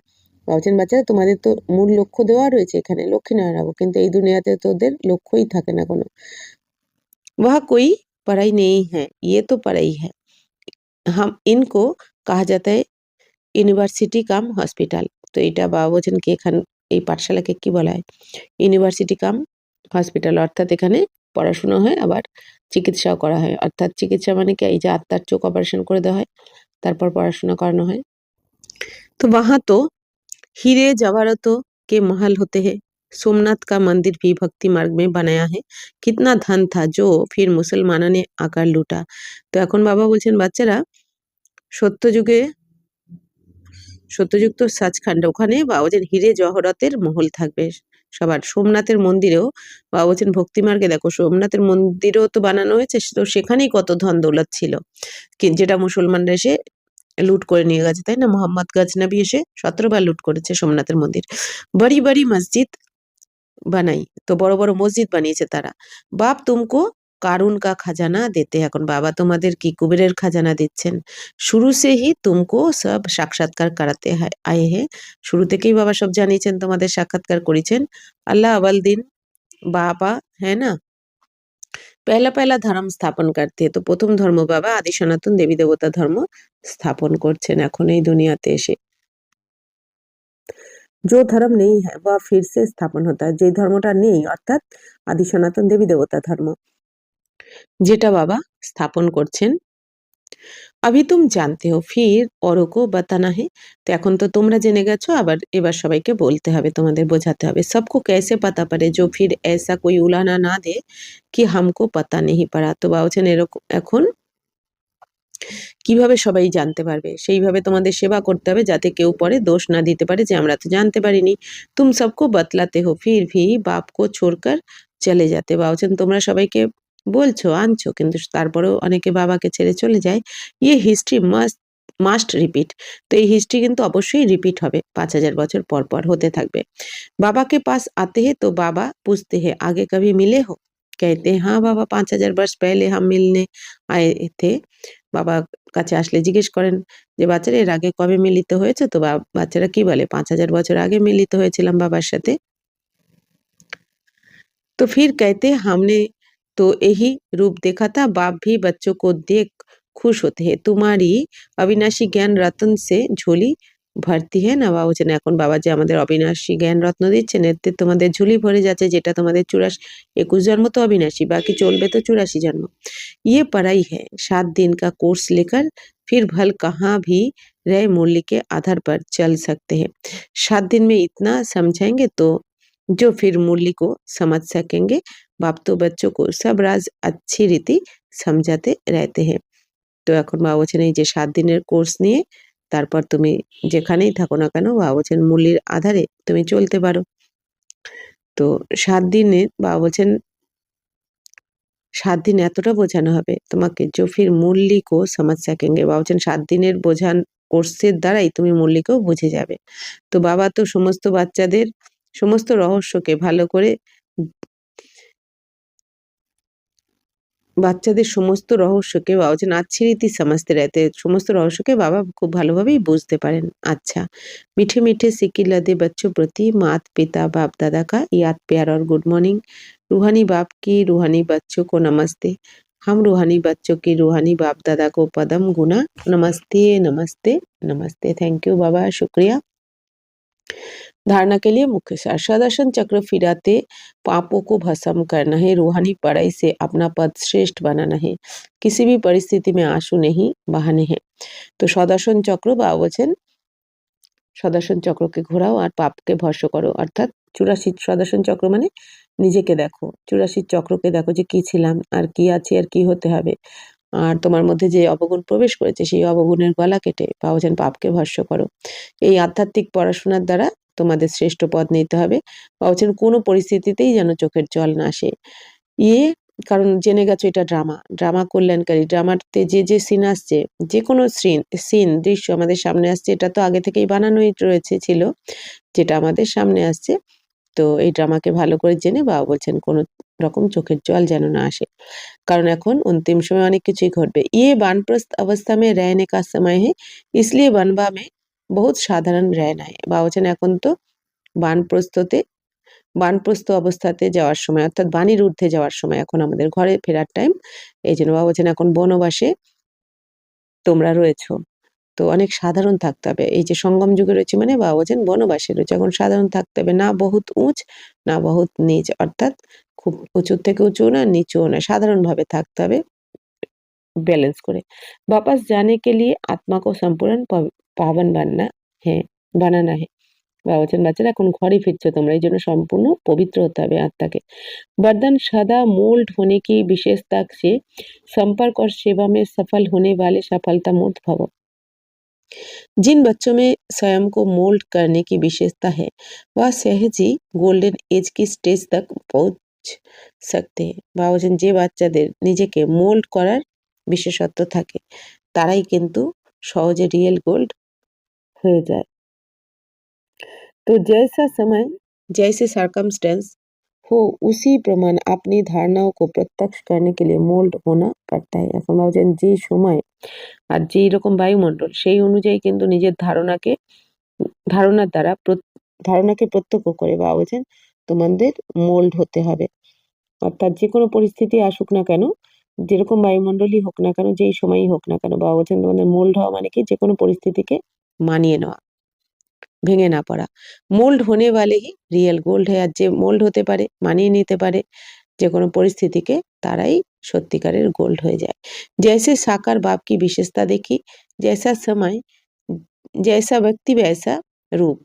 ভাবছেন বাচ্চারা তোমাদের তো মূল লক্ষ্য দেওয়া রয়েছে এখানে, লক্ষ্মীনারায়ণ, কিন্তু এই দুনিয়াতে তো ওদের লক্ষ্যই থাকে না কোনো। वह कोई पढ़ाई नहीं है, ये तो पढ़ाई है। हम इनको कहा जाता है ইউনিভার্সিটি কাম হসপিটাল। তো এটা বাবা বলছেন কি এই পাঠশালাকে কি বলা হয়? ইউনিভার্সিটি কাম হসপিটাল, অর্থাৎ এখানে পড়াশোনা হয় আবার চিকিৎসাও করা হয়। অর্থাৎ চিকিৎসা মানে কি? এই যে আত্মার চোখ অপারেশন করে দেওয়া হয়, তারপর পড়াশোনা করানো হয়। তো वहाँ तो हीरे जवाहरातों के महल होते हैं। सोमनाथ का मंदिर भी भक्ति मार्ग में बनाया है। कितना धन था जो फिर मुसलमानों ने आकर लूटा। তো এখন বাবা বলছেন বাচ্চারা সত্যযুগে, সত্যযুগ তো সাচখান্ড, ওখানে বাবা বলছেন হিরে জহরতের মহল থাকবে সবার। সোমনাথের মন্দিরেও বাবা বলছেন ভক্তিমার্গে দেখো সোমনাথের মন্দিরও তো বানানো হয়েছে, তো সেখানেই কত ধন দৌলত ছিল, যেটা মুসলমানরা এসে লুট করে নিয়ে গেছে, তাই না? মোহাম্মদ গজনবী এসে 17 বার লুট করেছে সোমনাথের মন্দির। বড়ি বড়ি মসজিদ বানাই, তো বড় বড় মসজিদ বানিয়েছে তারা। বাপ তুমকো কারুন কা খাজানা দেতে, এখন বাবা তোমাদের কি কুবেরের খাজানা দিচ্ছেন। শুরু সে হি তুমকো সব সাক্ষাৎকার করাতে আয়ে হে, শুরু থেকেই বাবা সব জানিয়েছেন, তোমাদের সাক্ষাৎকার করেছেন। আল্লাহ আওয়াল দিন বাবা, হ্যাঁ না, পহলা পহলা ধর্ম স্থাপন করতে। তো প্রথম ধর্ম বাবা আদি সনাতন দেবী দেবতা ধর্ম স্থাপন করছেন এখন এই দুনিয়াতে এসে। जो धर्म नहीं है वह फिर से स्थापन होता है, যে ধর্মটা নেই অর্থাৎ আদি সনাতন দেবী দেবতা ধর্ম, যেটা বাবা স্থাপন করছেন। अभी तुम जानते हो फिर औरों को बताना है। তো এখন তো তোমরা জেনে গেছো, আবার এবার সবাইকে বলতে হবে, তোমাদের বোঝাতে হবে। सबको कैसे पता पड़े जो फिर ऐसा कोई उलाना ना दे कि हमको पता नहीं पड़ा। তো বাবা বলছেন এরকম এখন কিভাবে সবাই জানতে পারবে, সেইভাবে তোমাদের সেবা করতে হবে যাতে কেউ পরে দোষ না দিতে পারে যে আমরা তো জানতে পারিনি। তুম সবকো বতলাতে হো ফির ভি বাপ কো ছোড়কর চলে যাতে। বাবা বলছেন তোমরা সবাইকে বলছো আনছো, কিন্তু তারপরেও অনেকে বাবাকে ছেড়ে চলে যায়। ইয়ে হিস্ট্রি মাস্ট রিপিট। তো এই হিস্ট্রি কিন্তু অবশ্যই রিপিট হবে, 5000 বছর পর পর হতে থাকবে। বাবাকে পাস আতে হে তো বাবা পুছতে হে আগে কভি মিলে হো। कहते हैं हाँ बाबा 5000 वर्ष पहले हम मिलने आए थे। বাবা কাছে আসলে জিজ্ঞেস করেন যে বাচ্চারা এর আগে কবে মিলিত হয়েছে? তো বাচ্চারা কি বলে 5000 বছর আগে মিলিত হয়েছিলাম বাবার সাথে। तो फिर कहते हमने तो यही रूप देखा था, बाप भी बच्चों को देख खुश होते हैं। तुम्हारी अविनाशी ज्ञान रत्न से झोली ভর্তি है না। বাবা বলছেন এখন বাবা যে আমাদের অবিনাশী জ্ঞান রত্ন দিচ্ছেন, এতে তোমাদের ঝুলি ভরে যাচ্ছে, যেটা তোমাদের 21 জন্ম তো অবিনাশী, বাকি চলবে তো 84 জন্ম। ये पढ़ाई है 7 दिन का कोर्स लेकर फिर भल कहाँ भी रहे मूल्य के आधार पर चल सकते हैं। 7 दिन में इतना समझाएंगे तो जो फिर मूल्य को समझ सकेंगे। बाप तो बच्चों को सब राज अच्छी रीति समझाते रहते हैं। তো এখন বাবা বলছেন এই যে 7 দিনের কোর্স নিয়ে তারপর তুমি যেখানেই থাকো না কেন, বাবা বলছেন মূল্যের আধারে তুমি চলতে পারো। তো 7 দিনে বাবা বলছেন 7 দিন এতটা বোঝানো হবে তোমাকে, जो फिर मूल्य को समझ सकेंगे। বাবা বলছেন 7 দিনের কোর্সের দ্বারাই তুমি মূল্যকেও বুঝে যাবে। তো বাবা তো সমস্ত বাচ্চাদের সমস্ত রহস্যকে ভালো করে বাচ্চাদের সমস্ত রহস্যকে বাবা বলছেন अच्छी रीति समझते रहते हैं। সমস্ত রহস্যকে বাবা খুব ভালোভাবেই বুঝতে পারেন। আচ্ছা, मीठे मीठे सिक्के लदे बच्चों प्रति मात पिता बाप दादा का याद प्यार और गुड मॉर्निंग। रूहानी बाप की रूहानी बच्चों को नमस्ते। हम रूहानी बच्चों की रूहानी बाप दादा को पदम गुना नमस्ते नमस्ते नमस्ते। थैंक यू बाबा, शुक्रिया। धारणा के लिए मुख्य सार, सदर्शन चक्र फिराते पापों को भस्म करना है, रूहानी पढ़ाई से अपना पद श्रेष्ठ बनाना है, किसी भी परिस्थिति में आंसू नहीं बहाने हैं। तो সদর্শন চক্র বা বলছেন সদর্শন চক্রকে ঘোরাও আর পাপকে ভস্ম করো, অর্থাৎ 84 সদর্শন চক্র মানে নিজেকে দেখো, 84 চক্রকে দেখো যে কি ছিলাম আর কি আছি আর কি হতে হবে। আর তোমার মধ্যে যে অবগুণ প্রবেশ করেছে সেই অবগুণের গলা কেটে বা বলছেন পাপকে ভস্ম করো। এই আধ্যাত্মিক পড়াশোনার দ্বারা তোমাদের শ্রেষ্ঠ পদ নিতে হবে বা বলছেন কোনো পরিস্থিতিতেই যেন চোখের জল না আসে। ইয়ে কারণ জেনে গেছো এটা ড্রামা কল্যাণকারী। ড্রামাতে যে সিন আসছে, যে কোনো সিন দৃশ্য আমাদের সামনে আসছে, এটা তো আগে থেকেই বানানোই ছিল, যেটা আমাদের সামনে আসছে। তো এই ড্রামাকে ভালো করে জেনে বাবা বলছেন কোনো রকম চোখের জল যেন না আসে, কারণ এখন অন্তিম সময়ে অনেক কিছুই ঘটবে। ইয়ে বানপ্রস্থ अवस्था में रहने का समय है, इसलिए वनवा में बहुत साधारण रहना है। বাবা বলছেন এখন তো বানপ্রস্থ অবস্থাতে যাওয়ার সময়, অর্থাৎ বাণীর ঊর্ধ্বে যাওয়ার সময়, এখন আমাদের ঘরে ফেরার টাইম। এই জন্য বাবা বলছেন এখন বনবাসে তোমরা রয়েছো, তো অনেক সাধারণ থাকতে হবে। এই যে সঙ্গম যুগে রয়েছে মানে বাবা বলছেন বনবাসে রয়েছে, এখন সাধারণ থাকতে হবে, না বহুত উঁচ না বহুত নিচ, অর্থাৎ খুব উঁচুর থেকে উঁচুও না নিচুও না, সাধারণভাবে থাকতে হবে बैलेंस করে। वापस जाने के लिए आत्मा को संपूर्ण पावन बनाना है। বাবা বলছেন বাচ্চারা এখন ঘরে ফিরছো তোমরা, এই জন্য সম্পূর্ণ পবিত্র হতে হবে আত্মাকে। वरदान सदा मोल्ड होने की विशेषता से संपर्क और सेवा में सफल होने वाले सफलता मूर्त भव। जिन बच्चों में स्वयं को मोल्ड करने की विशेषता है वह सहज ही गोल्डन एज की स्टेज तक पहुंच सकते हैं। বাবা বলছেন যে বাচ্চাদের নিজেকে মোল্ড করার বিশেষত্ব থাকে তারাই কিন্তু সহজে রিয়েল গোল্ড হয়ে যায়। तो जैसा समय जैसे सर्कमस्टेंस हो उसी प्रमाण अपनी धारणाओं को प्रत्यक्ष करने के लिए मोल्ड होना पड़ता है। এখন ভাবছেন যে সময় আর যেই রকম বায়ুমণ্ডল সেই অনুযায়ী কিন্তু নিজের ধারণার দ্বারা ধারণাকে প্রত্যক্ষ করে বা বলছেন তোমাদের মোল্ড হতে হবে। অর্থাৎ যে কোনো পরিস্থিতি আসুক না কেন, যেরকম বায়ুমণ্ডলই হোক না কেন, যেই সময়ই হোক না কেন, বাবা বলছেন তোমাদের মোল্ড হওয়া মানে কি যে কোনো পরিস্থিতিকে মানিয়ে নেওয়া, ভেঙে না পড়া। মোল্ড होने वाले ही रियल गोल्ड है। আর যে মোল্ড হতে পারে, মানিয়ে নিতে পারে যে কোনো পরিস্থিতিকে, তারাই সত্যিকারের গোল্ড হয়ে যায়। जैसे साकार बाप की विशेषता देखी, जैसा समय जैसा व्यक्ति वैसा रूप,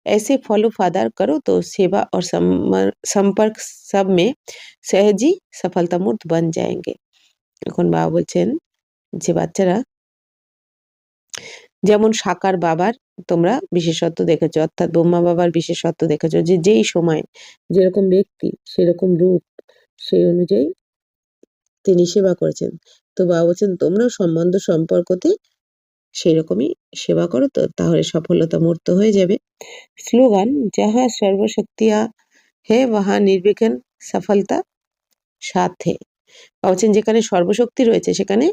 ऐसे फॉलो फादर करो तो सेवा और संपर्क सब में सहज ही सफलता मूर्त बन जाएंगे। এখন বাবা বলছেন যে বাচ্চারা যেমন সাকার বাবার তোমরা বিশেষত্ব দেখেছো, অর্থাৎ ব্রহ্মা বাবার বিশেষত্ব দেখেছো যে যেই সময় যেরকম ব্যক্তি সেরকম রূপ, সেই অনুযায়ী তিনি সেবা করেছেন। তো বাবা বলছেন তোমরাও সম্পর্কতে সেরকমই সেবা করো, তো তাহলে সফলতা মূর্ত হয়ে যাবে। স্লোগান যাহা সর্বশক্তিয়া হে ওয়াহা নির্বিঘ্ন সফলতা সাথ হে। বাবা বলছেন যেখানে সর্বশক্তি রয়েছে সেখানে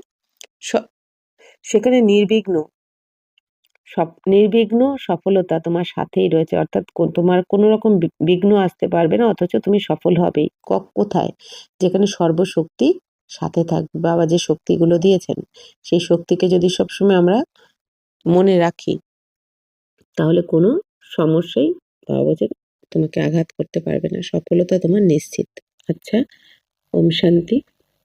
নির্বিঘ্ন সফলতা তোমার সাথেই রয়েছে, অর্থাৎ তোমার কোনো রকম বিঘ্ন আসতে পারবে না, অথচ তুমি সফল হবেই। কোথায়? যেখানে সর্বশক্তি সাথে থাকবে। বাবা যে শক্তিগুলো দিয়েছেন সেই শক্তিকে যদি সবসময় আমরা মনে রাখি তাহলে কোনো সমস্যাই বাবা বলছেন তোমাকে আঘাত করতে পারবে না, সফলতা তোমার নিশ্চিত। আচ্ছা, ওম শান্তি।